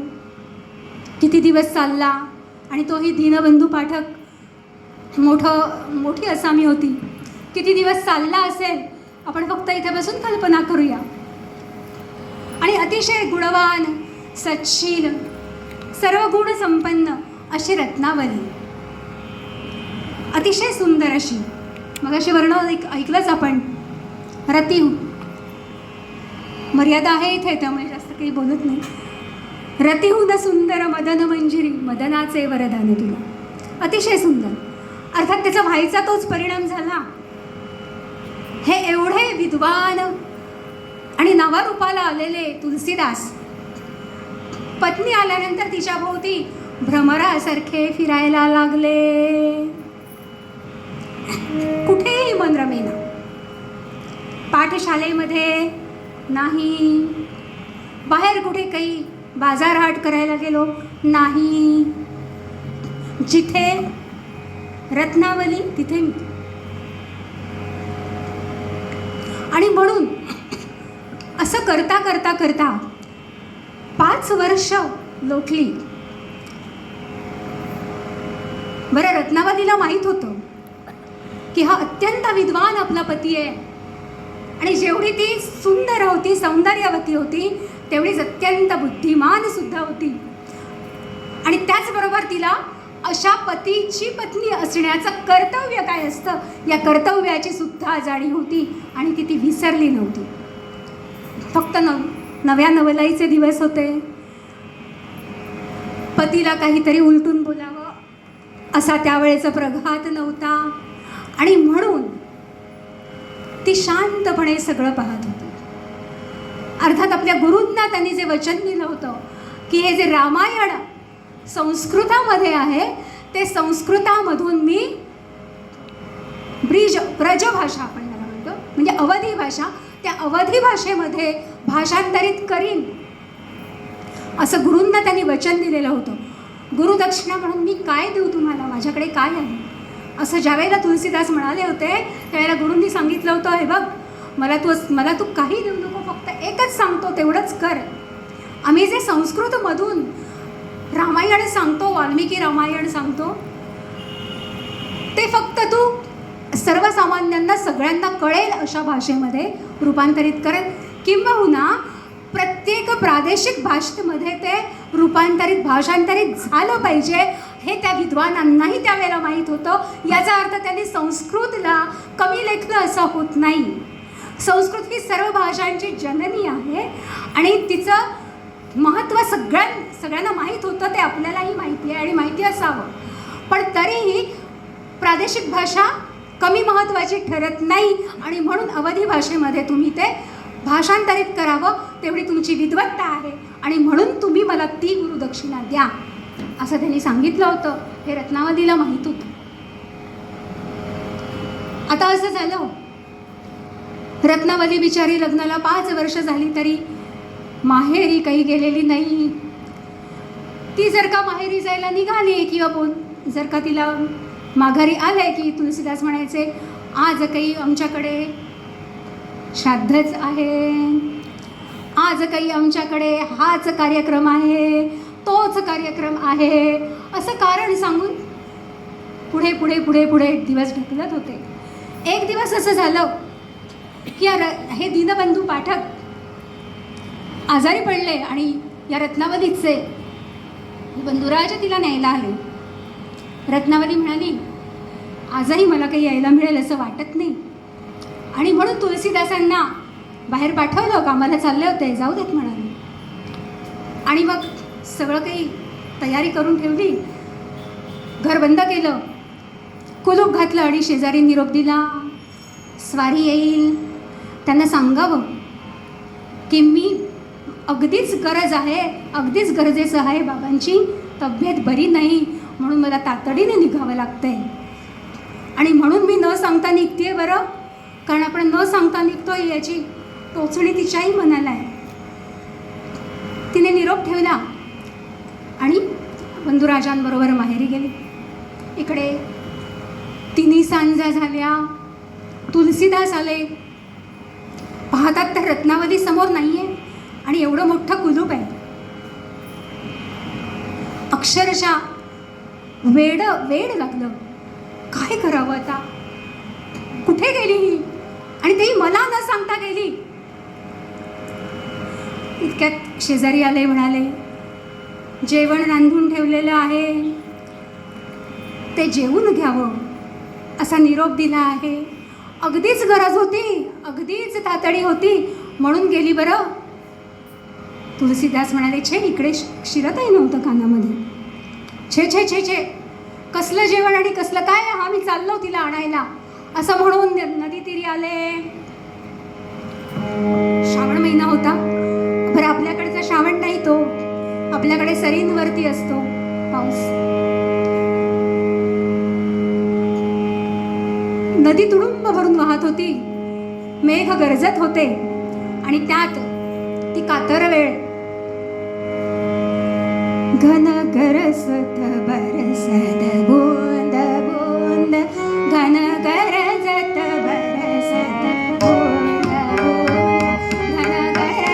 किती दिवस चालला, आणि तोही दीनबंधू पाठक मोठी असामी होती. किती दिवस चालला असेल आपण फक्त इथे बसून कल्पना करूया. आणि अतिशय गुणवान, सच्शील, सर्व गुण संपन्न अशी रत्नावली, अतिशय सुंदर अशी. मग अशी वर्णन ऐकलंच आपण. रतिहू, मर्यादा आहे इथे त्यामुळे जास्त काही बोलत नाही. रतिहून सुंदर मदन मंजिरी, मदनाचे वरदान तुला. अतिशय सुंदर, अर्थात त्याचा व्हायचा तोच परिणाम झाला. हे एवढे विद्वान आणि नावारूपाला आलेले तुलसीदास पत्नी आल्यानंतर तिच्या भोवती भ्रमरासारखे फिरायला लागले. कुठेही मन रमेना. पाठशालेमध्ये नाही, बाहेर कुठे काही बाजारहाट करायला गेलो नाही. जिथे रत्नावली तिथे मी. आणि म्हणून असं करता करता करता 5 वर्ष लोटली. बरं, रत्नावलीला माहीत होतं की हा अत्यंत विद्वान आपला पती आहे आणि जेवढी ती सुंदर होती, सौंदर्यवती होती, तेवढीच अत्यंत बुद्धिमान सुद्धा होती. आणि त्याचबरोबर तिला अशा पतीची पत्नी असण्याचं कर्तव्य काय असतं, या कर्तव्याची सुद्धा जाणीव होती आणि ती विसरली नव्हती. फक्त नव्या नवलाईचे दिवस होते. पतीला काहीतरी उलटून बोलावं असा त्यावेळेचा प्रघात नव्हता आणि म्हणून ती शांतपणे सगळं पाहत होती. अर्थात आपल्या गुरूंना त्यांनी जे वचन दिलं होतं की हे जे रामायण संस्कृतामध्ये आहे ते संस्कृतामधून मी ब्रजभाषा आपण त्याला म्हणतो, म्हणजे अवधी भाषा, त्या अवधी भाषेमध्ये भाषांतरित करीन असं गुरूंना त्यांनी वचन दिलेलं होतं. गुरुदक्षिणा म्हणून मी काय देऊ तुम्हाला, माझ्याकडे काय आहे, असं ज्यावेळेला तुलसीदास म्हणाले होते त्यावेळेला गुरूंनी सांगितलं होतं, हे बघ, मला तू काही देऊ नको, फक्त एकच सांगतो तेवढंच कर. आम्ही जे संस्कृतमधून रामायण सांगतो, वाल्मिकी रामायण सांगतो, ते फक्त तू सर्वसामान्यांना सगळ्यांना कळेल अशा भाषेमध्ये रूपांतरित करेल, किंबहुना प्रत्येक प्रादेशिक भाषेमध्ये ते भाषांतरित झालं पाहिजे हे त्या विद्वानांनाही त्यावेळेला माहीत होतं. याचा अर्थ त्यांनी संस्कृतला कमी लेखलं असं होत नाही. संस्कृत ही सर्व भाषांची जननी आहे आणि तिचं महत्त्व सगळ्यांना माहीत होतं, ते आपल्यालाही माहिती आहे आणि माहिती असावं. पण तरीही प्रादेशिक भाषा कमी महत्त्वाची ठरत नाही आणि म्हणून अवधी भाषेमध्ये तुम्ही ते भाषांतरित करावं, तेवढी तुमची विद्वत्ता आहे आणि म्हणून तुम्ही मला ती गुरुदक्षिणा द्या असं त्यांनी सांगितलं होतं. हे रत्नावलीला माहीत होतं. आता असं झालं, रत्नावली बिचारी लग्नाला 5 वर्ष झाली तरी माहेरी काही गेलेली नाही. ती जर का माहेरी जायला निघाली किंवा जर का तिला माघारी आलंय की तुलसीदास म्हणायचे, आज काही आमच्याकडे श्राद्धच आहे, आज काही आमच्याकडे हाच कार्यक्रम आहे, तोच कार्यक्रम आहे, असं कारण सांगून पुढे पुढे पुढे पुढे दिवस ढकलत होते. एक दिवस असं झालं की हे दीनबंधू पाठक आजारी पडले आणि या रत्नावलीचे बंधुराज तिला न्यायला आले. रत्नावली म्हणाली, आजही मला काही यायला मिळेल असं वाटत नाही आणि म्हणून तुलसीदासांना बाहेर पाठवलं, कामाला चालले होते, जाऊ देत म्हणाले. आणि मग सगळं काही तयारी करून ठेवली, घर बंद केलं, कुलूप घातलं आणि शेजारी निरोप दिला, स्वारी येईल, त्यांना सांगावं की मी अगदीच गरजेचं आहे, बाबांची तब्येत बरी नाही म्हणून मला तातडीने निघावं लागतंय आणि म्हणून मी न सांगता निघते बरं, कारण आपण न सांगता निघतोय याची टोचणी तिच्याही मनाला आहे. तिने निरोप ठेवला आणि बंधुराजांबरोबर माहेरी गेली. इकडे तिन्ही सांजा झाल्या, तुलसीदास आले, पाहतात तर रत्नावली समोर नाहीये आणि एवढं मोठं कुलूप आहे. अक्षरशः वेड लागलं, काय करावं आता, कुठे गेली ही, आणि तेही मला न सांगता गेली. इतक्यात शेजारी आले, म्हणाले, जेवण रांधून ठेवलेलं आहे, ते जेवून घ्यावं असा निरोप दिला आहे. अगदीच गरज होती, अगदीच तातडी होती म्हणून गेली बरं. तुलसीदास म्हणाले, छे, इकडे शिरतही नव्हतं कानामध्ये. छे छे छे छे, कसलं जेवण आणि कसलं काय, हा मी चाललो तिला आणायला असं म्हणून नदी तीरी आले. श्रावण महिना होता. बरं, आपल्याकडचा श्रावण नाही तो, आपल्याकडे सरींवरती असतो पाऊस. नदी तुडुंब भरून वाहत होती, मेघ गरजत होते आणि त्यात ती कातर वेळ. घन गरजत बरसत बूंद बूंद, घन गरजत बरसत बूंद बूंद, घन गरजत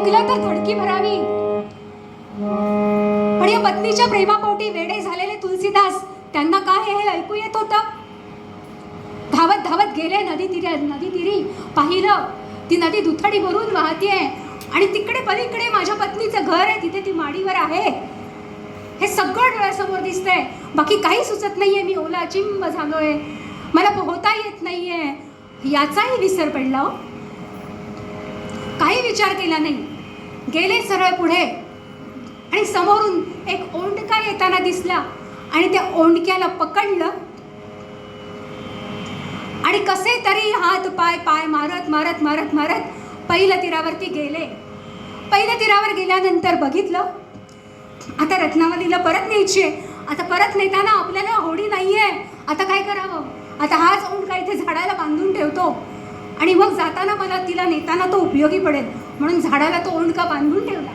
ऐकलं तर धडकी भरावी. पण या पत्नीच्या प्रेमापोटी वेडे झालेले तुलसीदास, त्यांना काय हे ऐकू येत होतं. धावत धावत गेले नदी तीरी पाहिलं ती नदी दुथडी भरून वाहतीये आणि तिकडे पलीकडे माझ्या पत्नीचं घर आहे, तिथे ती माडीवर आहे. हे सगळं डोळ्यासमोर दिसतंय, बाकी काही सुचत नाहीये. मी ओला चिंब झालोय, मला पोहता येत नाहीये, याचाही विसर पडला. काही विचार केला नाही, गेले सरळ पुढे आणि समोरून एक ओंडका येताना दिसला आणि त्या ओंडक्याला पकडलं आणि कसे तरी हात पाय पाय मारत मारत मारत मारत पहिल्या तीरावरती गेले. पहिल्या तीरावर गेल्यानंतर बघितलं आता रत्नावलीला परत न्यायची आहे. आता परत नेताना आपल्याला होडी नाहीये, आता काय करावं. आता हाच ओंडका इथे झाडाला बांधून ठेवतो आणि मग जाताना मला तिला नेताना तो उपयोगी पडेल म्हणून झाडाला तो ओंडका बांधून ठेवला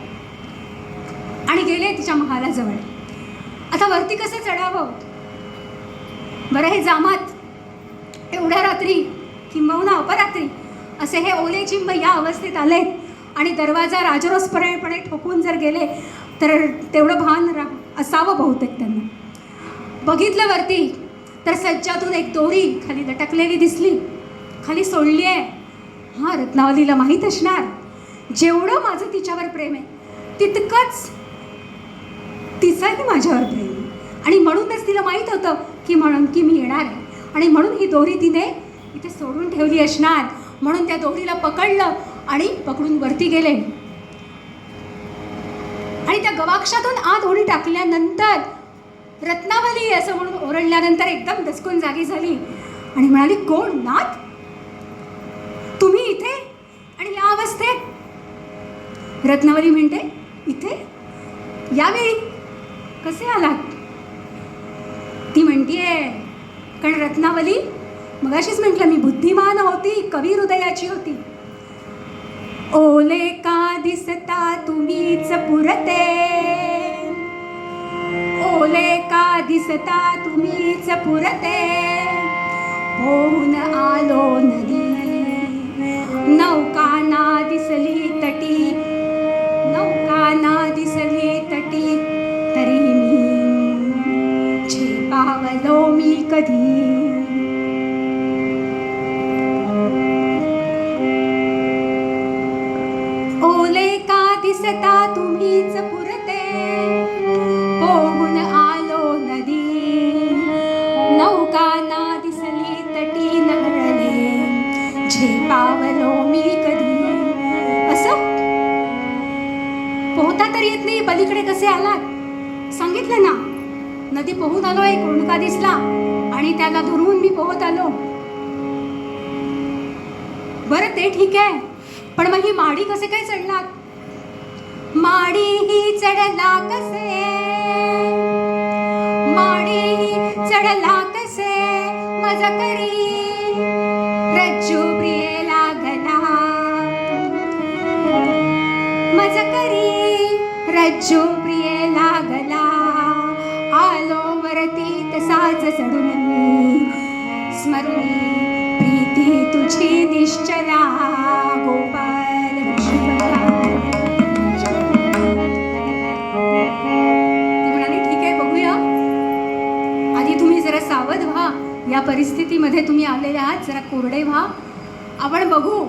आणि गेले तिच्या महालाजवळ. आता वरती कसं चढावं बरं. हे जामात एवढ्या रात्री किंबहुना अपरात्री असे हे ओले चिंब या अवस्थेत आलेत आणि दरवाजा राजरोसपणे ठोकून जर गेले तर तेवढं भान असावं बहुतेक त्यांना. बघितलं वरती तर सज्जातून एक दोरी खाली लटकलेली दिसली, खाली सोडली आहे. हां, रत्नावलीला माहीत असणार जेवढं माझं तिच्यावर प्रेम आहे तितकंच तिचंही माझ्यावर प्रेम आहे आणि म्हणूनच तिला माहीत होतं की मी येणार आहे आणि म्हणून ही दोरी तिने इथे सोडून ठेवली असणार. म्हणून त्या दोरीला पकडलं आणि पकडून वरती गेले आणि त्या गवाक्षातून आत होडी टाकल्यानंतर रत्नावली असं म्हणून ओरडल्यानंतर एकदम दचकून जागी झाली आणि म्हणाली, कोण नाथ, तुम्ही इथे आणि या अवस्थेत. रत्नावली म्हणते, इथे यावेळी कसे आलात. ती म्हणतीये, कारण रत्नावली मगाशीच म्हटलं मी बुद्धिमान होती, कवी हृदयाची होती. ओले का दिसता तुम्हीच पुरते, ओले का दिसता तुम्हीच पुरते, पोहून आलो नदी, नौका ना दिसली तटी, नौका ना दिसली तटी, तरी मी झेपावलो मी कधी. ओले का दिसता तुम्हीच पुरते, पोहून आलो नदी, नौका ना दिसली तटी नगरले, झेपावलो मी कधी. असं पोहता तर येत नाही, पलीकडे कसे आलात. सांगितलं ना, नदी पोहून आलो, एक ओंडका दिसला आणि त्याला धरून मी पोहत आलो. बरं ते ठीक आहे, पण मग ही माडी कसे काय चढलात. माडी ही चढला कसे, माडी ही चढला कसे, मजा करी रज्जू प्रिये लागला, मजा करी रज्जू प्रिये लागला, आलो वरती तसाच चढून मी, स्मरुनी प्रीती तुझी निश्चला, गोपाल ती म्हणाली, ठीक आहे बघूया, आधी तुम्ही जरा सावध व्हा, या परिस्थितीमध्ये तुम्ही आलेले आहात, जरा कोरडे व्हा, आपण बघू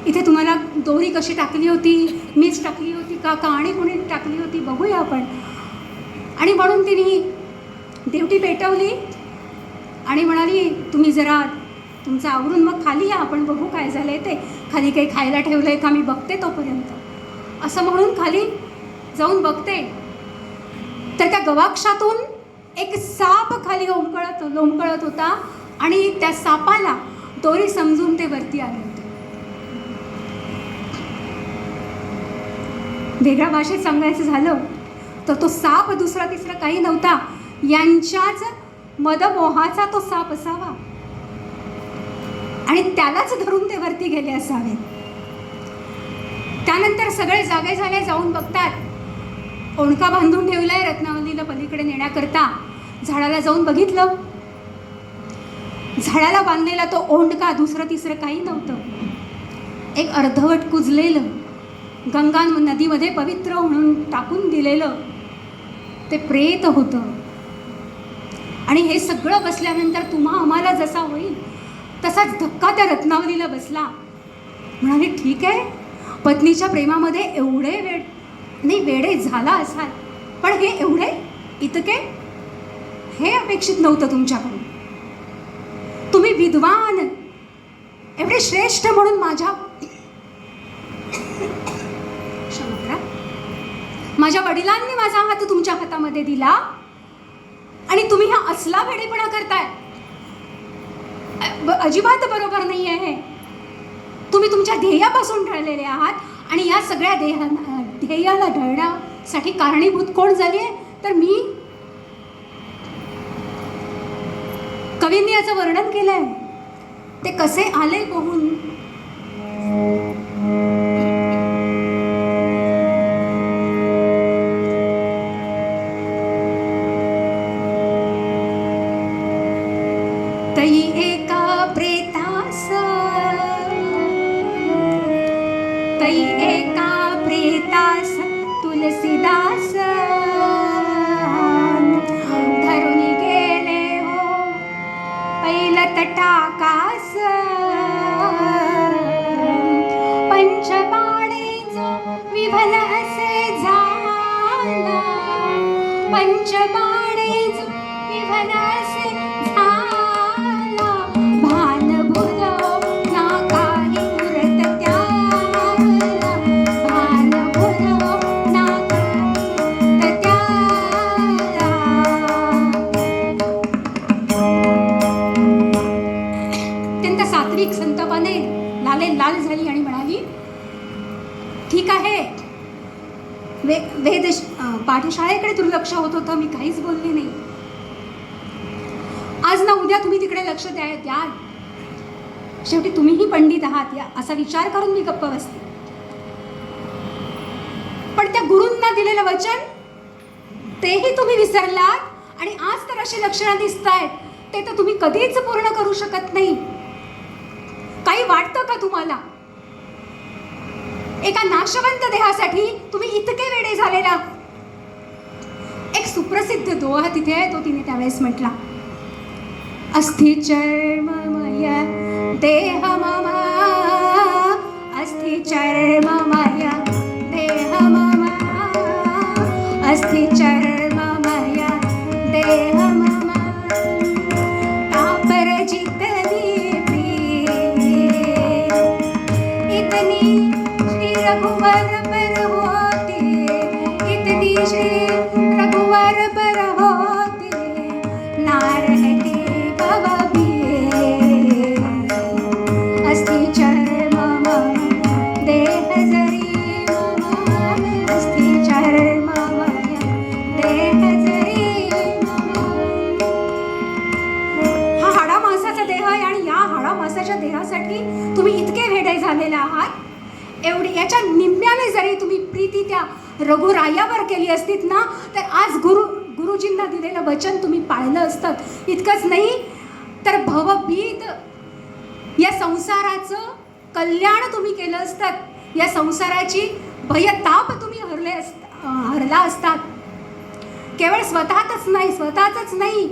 इथे तुम्हाला दोरी कशी टाकली होती, मीच टाकली होती का आणि कोणी टाकली होती, बघूया आपण. आणि म्हणून तिने देवटी पेटवली आणि म्हणाली, तुम्ही जरा तुमचं आवरून मग खाली या, आपण बघू काय झालंय ते, खाली काही खायला ठेवलंय का मी बघते तोपर्यंत. असं म्हणून खाली जाऊन बघते तर त्या गवाक्षातून एक साप खाली लोंबकळत होता आणि त्या सापाला दोरी समजून ते वरती आले होते. वेगळ्या भाषेत सांगायचं झालं तर तो साप दुसरा तिसरा काही नव्हता, यांच्याच मदमोहाचा तो साप असावा आणि त्यालाच धरून ते वरती गेले असावे. त्यानंतर सगळे जागे झाले, जाऊन बघतात ओंडका बांधून ठेवलाय रत्नावलीला पलीकडे नेण्याकरता. झाडाला जाऊन बघितलं, झाडाला बांधलेला तो ओंडका दुसरं तिसरं काही नव्हतं, एक अर्धवट कुजलेलं गंगा नदीमध्ये पवित्र म्हणून टाकून दिलेलं ते प्रेत होतं. आणि हे सगळं बसल्यानंतर तुम्हा आम्हाला जसा होईल तसाच धक्का त्या रत्नावलीला बसला. म्हणाले ठीक आहे, पत्नीच्या प्रेमामध्ये एवढे वेडे झाला असाल, पण हे एवढे इतके हे अपेक्षित नव्हतं तुमच्याकडून. तुम्ही विद्वान, एवढे श्रेष्ठ म्हणून माझ्या वडिलांनी माझा हात तुमच्या हातामध्ये दिला आणि तुम्ही हा असला वेडेपणा करताय. अजिबात बरोबर नाही आहे. तुम्ही तुमच्या ध्येयापासून ढळलेले आहात आणि या सगळ्या ध्येयाला ढळण्यासाठी कारणीभूत कोण झाली आहे तर मी. कवींनी याचं वर्णन केलंय. ते कसे आले पोहून. तई एका प्रेतास, तई एका प्रेतास तुलसीदास धरून गेले हो पैल तटाकास. पंचबाणेचा विभल असे झाला, पंचबाणेचा विभल असे झाला. भानभूत ना काही उरत त्याला, भानभूत ना काही त्याला. अत्यंत सात्विक संतापाने लाल झाली आणि म्हणाली ठीक आहे, वेद पाठशाळेकडे दुर्लक्ष होत होतं, मी काहीच बोलले नाही. आज ना उद्या तुम्ही तिकडे लक्ष द्याल. शेवटी तुम्हीही पंडित आहात या असा विचार करून मी गप्प बसते. पण त्या गुरूंना दिलेलं वचन तेही तुम्ही विसरलात आणि आज तर अशी लक्षणं दिसत आहेत ते तर तुम्ही कधीच पूर्ण करू शकत नाही. काही वाटतं का तुम्हाला? एका नाशवंत देहासाठी तुम्ही इतके वेडे झालेला. एक सुप्रसिद्ध दोहा तिथे आहे, तो तिने त्यावेळेस म्हटला. अस्थि चर्ममय देह मम, अस्थि चर्ममय देह मम, अस्थि चर्ममय देह मम. अपरजित इतनी श्री रघुवर पर होती, इतनी श्री रघुवर पर होती, ना रहती भव भी. अस्थि चर्ममय देह जरी मम, अस्थि चर्ममय देह जरी मम. हा हाडा मांसाचा देह आहे आणि या हाडा मांसाच्या देहासाठी तुम्ही इतके वेडे झालेले आहात. एवढी याच्या निम्म्याने जरी तुम्ही प्रीती त्या रघुरायावर केली असतीत ना तर आज गुरुजींना दिलेलं वचन तुम्ही पाळलं असतं. इतकंच नाही तर भवभीत या संसाराचं कल्याण तुम्ही केलं असतं. या संसाराची भयताप तुम्ही हरला असतात. केवळ स्वतःच नाही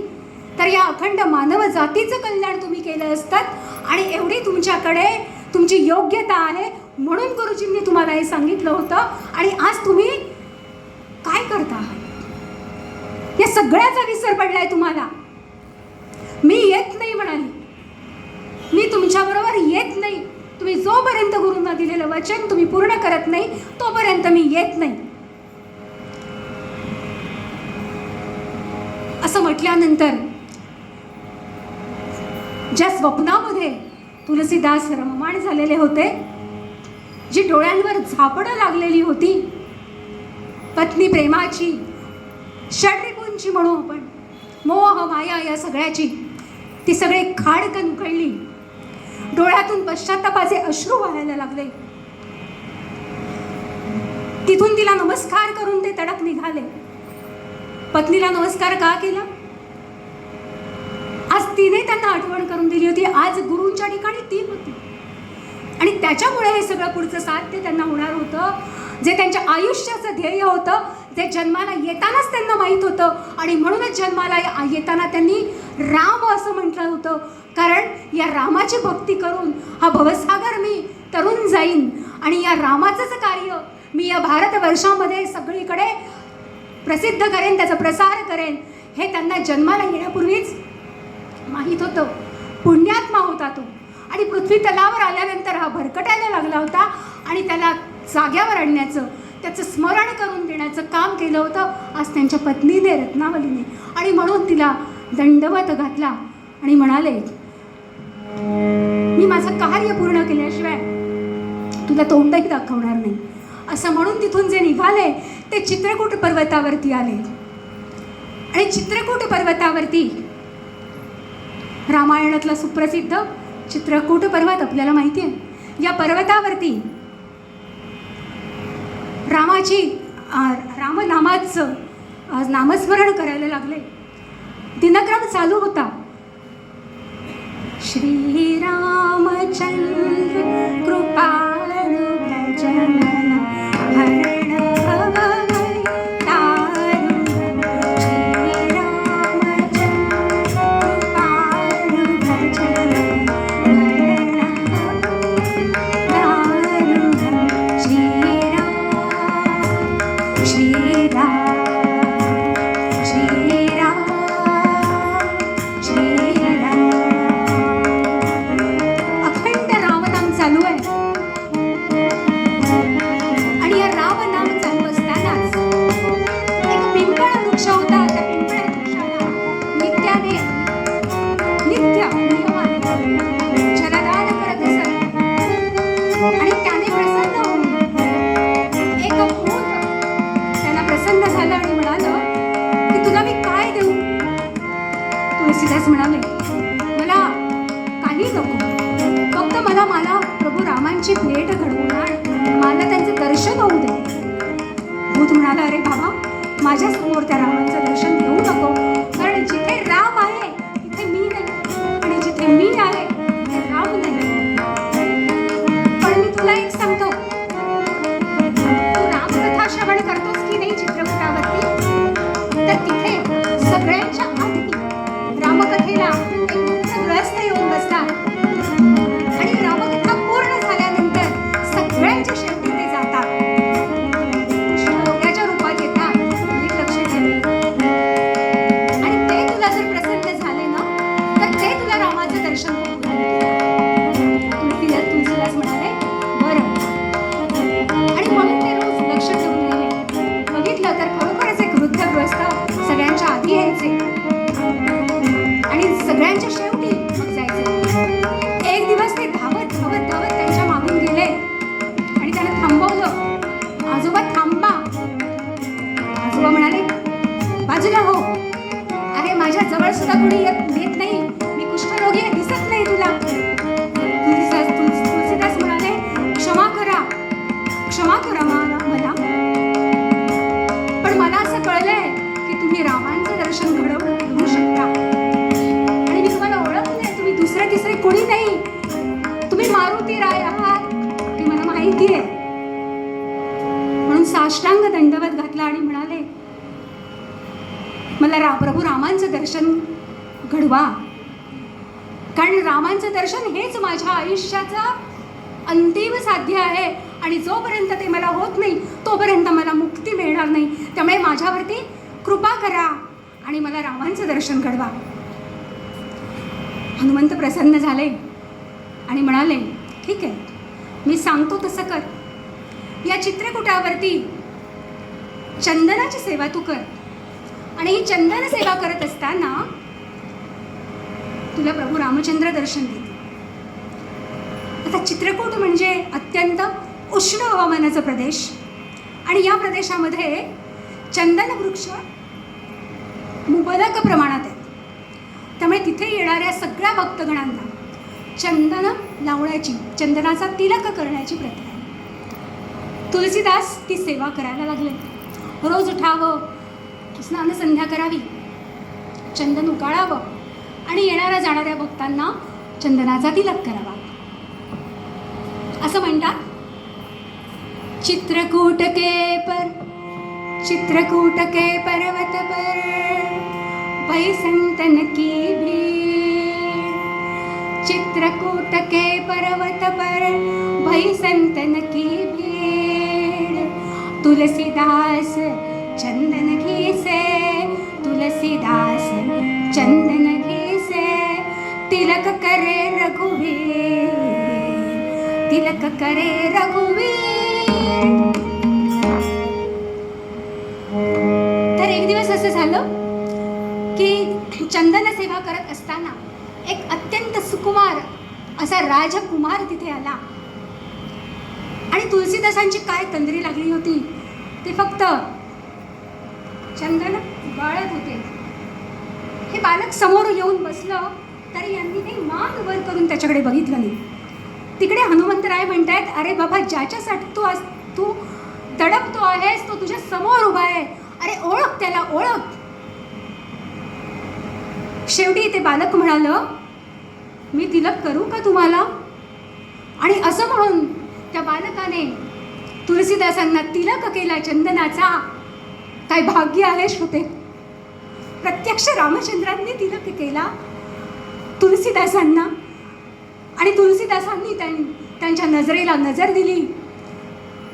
तर या अखंड मानव जातीचं कल्याण तुम्ही केलं असतं. आणि एवढी तुमच्याकडे तुमची योग्यता आहे म्हणून गुरुजींनी तुम्हाला हे सांगितलं होतं. आणि आज तुम्ही काय करता? या सगळ्याचा विसर पडलाय तुम्हाला. मी येत नाही म्हणाली, मी तुमच्याबरोबर येत नाही. तुम्ही जोपर्यंत गुरूंना दिलेलं वचन तुम्ही पूर्ण करत नाही तोपर्यंत मी येत नाही असं म्हटल्यानंतर ज्या स्वप्नामध्ये तुलसीदास रममाण झालेले होते, जी डोळ्यांवर झापडं लागलेली होती, पत्नी प्रेमाची, षड्रिपूंची म्हणू आपण, मोह माया या सगळ्याची, ती सगळी खाडकन उकळली. डोळ्यातून पश्चात्तापाचे अश्रू वाहायला लागले. तिथून तिला नमस्कार करून ते तडक निघाले. पत्नीला नमस्कार का केला? आज तिने त्यांना आठवण करून दिली होती. आज गुरूंच्या ठिकाणी ती होती आणि त्याच्यामुळे हे सगळं पुढचं साध्य त्यांना होणार होतं. जे त्यांच्या आयुष्याचं ध्येय होतं, जे जन्माला येतानाच त्यांना माहीत होतं आणि म्हणूनच जन्माला येताना त्यांनी राम असं म्हटलं होतं. कारण या रामाची भक्ती करून हा भवसागर मी तरुण जाईन आणि या रामाचंच कार्य मी या भारतवर्षामध्ये सगळीकडे प्रसिद्ध करेन, त्याचा प्रसार करेन, हे त्यांना जन्माला येण्यापूर्वीच माहीत होतं. पुण्यात्मा होता तो आणि पृथ्वी तलावर आल्यानंतर हा भरकटायला लागला होता आणि त्याला जाग्यावर आणण्याचं, त्याचं स्मरण करून देण्याचं काम केलं होतं आज त्यांच्या पत्नीने, रत्नावलीने. आणि म्हणून तिला दंडवत घातला आणि म्हणाले, मी माझं कार्य पूर्ण केल्याशिवाय तुला तोंडही दाखवणार नाही. असं म्हणून तिथून जे निघाले ते चित्रकूट पर्वतावरती आले. आणि चित्रकूट पर्वतावरती रामायणातला सुप्रसिद्ध चित्रकूट पर्वत आपल्याला माहिती आहे. या पर्वतावरती रामनामाचं नामस्मरण करायला लागले. दिनक्रम चालू होता. श्री रामचंद्र कृपाळु भजन हरण म्हणाले, मला काही नको, फक्त मला प्रभू रामांची भेट घडवणार, मला त्यांचं दर्शन होऊ दे. भूत म्हणाला, अरे बाबा, माझ्या समोर त्या रामांचं दर्शन घेऊ नको, कारण जिथे राम आहे तिथे मी नाही आणि जिथे मी आहे तिथे राम नाही. पण मी तुला एक सांगतो, तू रामकथा श्रवण करतोस की नाही चित्रकूटावरती, तर तिथे सगळ्यांच्या आधी रामकथेला एक गृहस्थ येऊन बसतात आणि रामकथा पूर्ण झाल्यानंतर सगळ्यांच्या शेवटी ते जातात. कृष्ण रूपात येतात, नीट लक्ष ठेव. आणि ते तुला जर प्रसन्न झाले ना, तर ते तुला रामाचं दर्शन करून तुळशीदास म्हणाले, बरं. आणि म्हणून ते रोज लक्ष ठेवून राहिले. बघितलं तर खरोखरच एक वृद्ध गृहस्थ सगळ्यांच्या आधी यायचे आणि सगळ्यांच्या शेवटी मग जायचे. एक दिवस ते धावत धावत धावत त्यांच्या मागून गेले आणि त्याला थांबवलं. आजोबा थांबा. आजोबा म्हणाले, बाजूला हो. अरे माझ्या जवळ सुद्धा कोणी येत नाही, मी कुष्ठरोगी आहे, दिसत नाही तुला. तुळशीदास म्हणाले, क्षमा करा, क्षमा करा मला, पण मला असं कळलंय की तुम्ही रामांचं दर्शन घडवू शकता आणि मी तुम्हाला ओळखलंय, तुम्ही दुसरे तिसरे कोणी नाही, तुम्ही मारुती राय आहात हे मला माहिती आहे. म्हणून साष्टांग दंडवत घातला आणि म्हणाले, मला प्रभू रामांचं दर्शन घडवा, कारण रामांचं दर्शन हेच माझ्या आयुष्याचा अंतिम साध्य आहे आणि जोपर्यंत ते मला होत नाही तोपर्यंत मला मुक्ती मिळणार नाही. त्यामुळे माझ्यावरती कृपा करा आणि मला रामांचं दर्शन घडवा. हनुमंत प्रसन्न झाले आणि म्हणाले, ठीक आहे, मी सांगतो तसं कर. या चित्रकूटावरती चंदनाची सेवा तू कर आणि ही चंदन सेवा करत असताना तुला प्रभू रामचंद्र दर्शन देतील. आता चित्रकूट म्हणजे अत्यंत उष्ण हवामानाचा प्रदेश आणि या प्रदेशामध्ये चंदन वृक्ष मुबलक प्रमाणात आहेत. त्यामुळे तिथे येणाऱ्या सगळ्या भक्तगणांना चंदन लावण्याची, चंदनाचा तिलक करण्याची प्रथा आहे. तुळशीदास ती सेवा करायला लागले. रोज उठावं, स्नान संध्या करावी, चंदन उकाळावं आणि येणाऱ्या जाणाऱ्या भक्तांना चंदनाचा तिलक करावा. असं म्हणतात चित्रकूट के पर्वत पर भई संतन की भीड़, चित्रकूट के पर्वत पर भई संतन की भीड़, तुलसीदास चंदन घिसे, तुलसीदास चंदन घिसे, तिलक करे रघुवीर, तिलक करे रघुवीर. तर एक दिवस असं झालं की चंदन सेवा करत असताना एक अत्यंत सुकुमार असा राजकुमार तिथे आला आणि तुलसीदासांची काय तंद्री लागली होती ते फक्त चंदन गाळत होते. हे बालक समोर येऊन बसलं तरी यांनी काही मान वर करून त्याच्याकडे बघितलं नाही. तिकडे हनुमंतराय म्हणतायत, अरे बाबा, ज्याच्यासाठी तू तडपतो आहेस तो तुझ्या समोर उभा आहे, अरे ओळख त्याला, ओळख. शेवटी ते बालक म्हणालं, मी तिलक करू का तुम्हाला? आणि असं म्हणून त्या बालकाने तुलसीदासांना तिलक केला चंदनाचा. काय भाग्य आहे श्रोते, प्रत्यक्ष रामचंद्रांनी तिलक केला तुलसीदासांना आणि तुलसीदासांनी त्यांच्या नजरेला नजर दिली.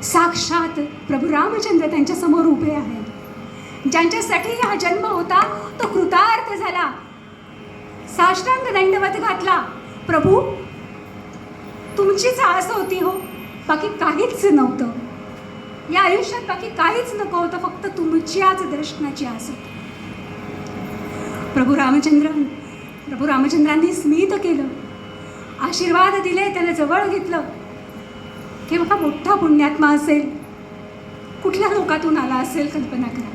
साक्षात प्रभू रामचंद्र त्यांच्या समोर उभे आहेत. ज्यांच्यासाठी हा जन्म होता तो कृतार्थ झाला. साष्टांग दंडवत घातला. प्रभू, तुमचीच आस होती हो, बाकी काहीच नव्हतं. या आयुष्यात बाकी काहीच नको होतं, फक्त तुमच्याच दर्शनाची आस होती. प्रभू रामचंद्रांनी स्मित केलं, आशीर्वाद दिले, त्याला जवळ घेतलं. केव्हा मोठा पुण्यात्मा असेल, कुठल्या लोकातून आला असेल कल्पना करा.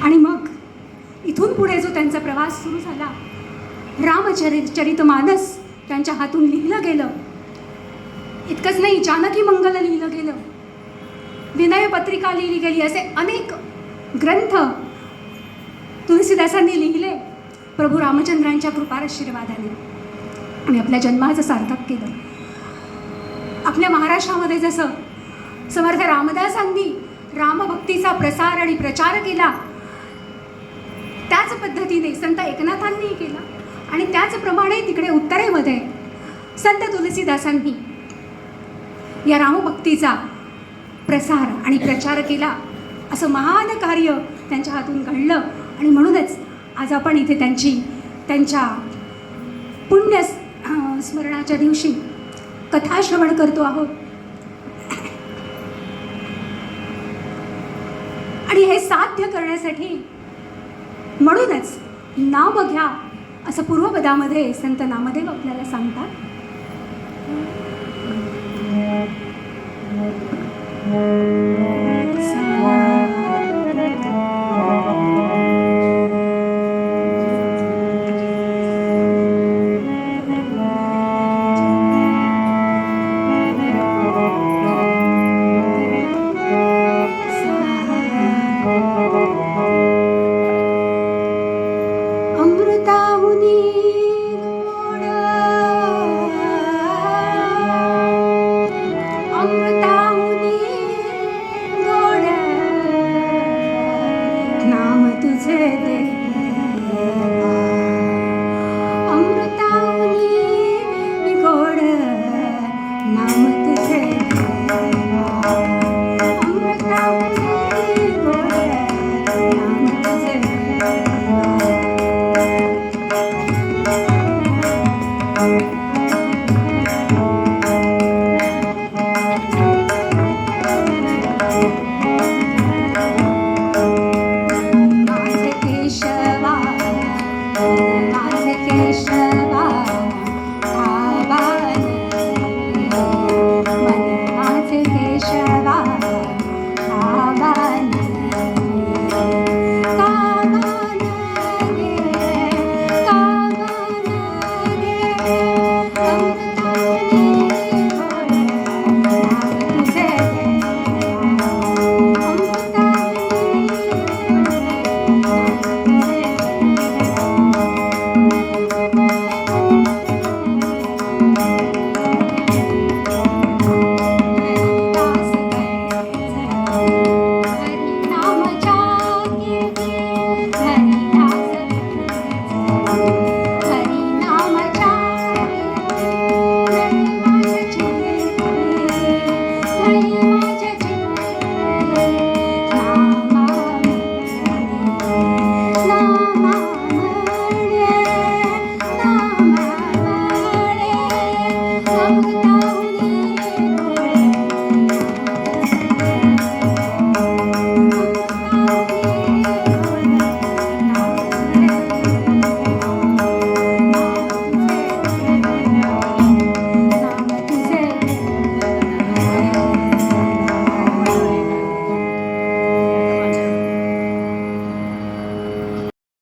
आणि मग इथून पुढे जो त्यांचा प्रवास सुरू झाला, रामचरितमानस त्यांच्या हातून लिहिलं गेलं. इतकंच नाही, जानकी मंगल लिहिलं गेलं, विनय पत्रिका लिहिली गेली, असे अनेक ग्रंथ तुलसीदासांनी लिहिले प्रभू रामचंद्रांच्या कृपाआशीर्वादाने आणि आपल्या जन्माचं सार्थक केलं. आपल्या महाराष्ट्रामध्ये जसं समर्थ रामदासांनी रामभक्तीचा प्रसार आणि प्रचार केला, त्याच पद्धतीने संत एकनाथांनी केला आणि त्याचप्रमाणे तिकडे उत्तरेमध्ये संत तुलसीदासांनी या रामभक्तीचा प्रसार आणि प्रचार केला. असं महान कार्य त्यांच्या हातून घडलं आणि म्हणूनच आज आपण इथे त्यांच्या पुण्य स्मरणाच्या दिवशी कथा श्रवण करतो आहोत. आणि हे साध्य करण्यासाठी म्हणूनच नाम घ्या असं पूर्वपदामध्ये संत नामदेव आपल्याला सांगतात.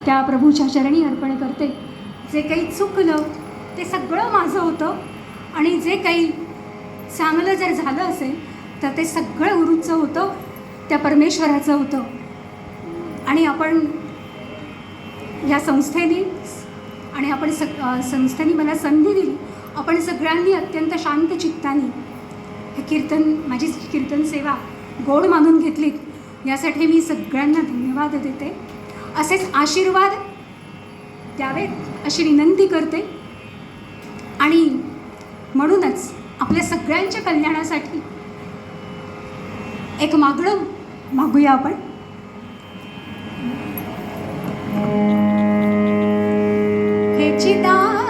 त्या प्रभूच्या चरणी अर्पण करते. जे काही चुकलं ते सगळं माझं होतं आणि जे काही चांगलं जर झालं असेल तर ते सगळं गुरूचं होतं, त्या परमेश्वराचं होतं. आणि आपण या संस्थेने आणि आपण संस्थेने मला संधी दिली. आपण सगळ्यांनी अत्यंत शांत चित्ताने हे कीर्तन, माझी कीर्तन सेवा गोड मानून घेतलीत, यासाठी मी सगळ्यांना धन्यवाद देते. असेच आशीर्वाद द्यावेत अशी विनंती करते. आणि म्हणूनच आपल्या सगळ्यांच्या कल्याणासाठी एक मागणं मागूया आपण. हे चिदा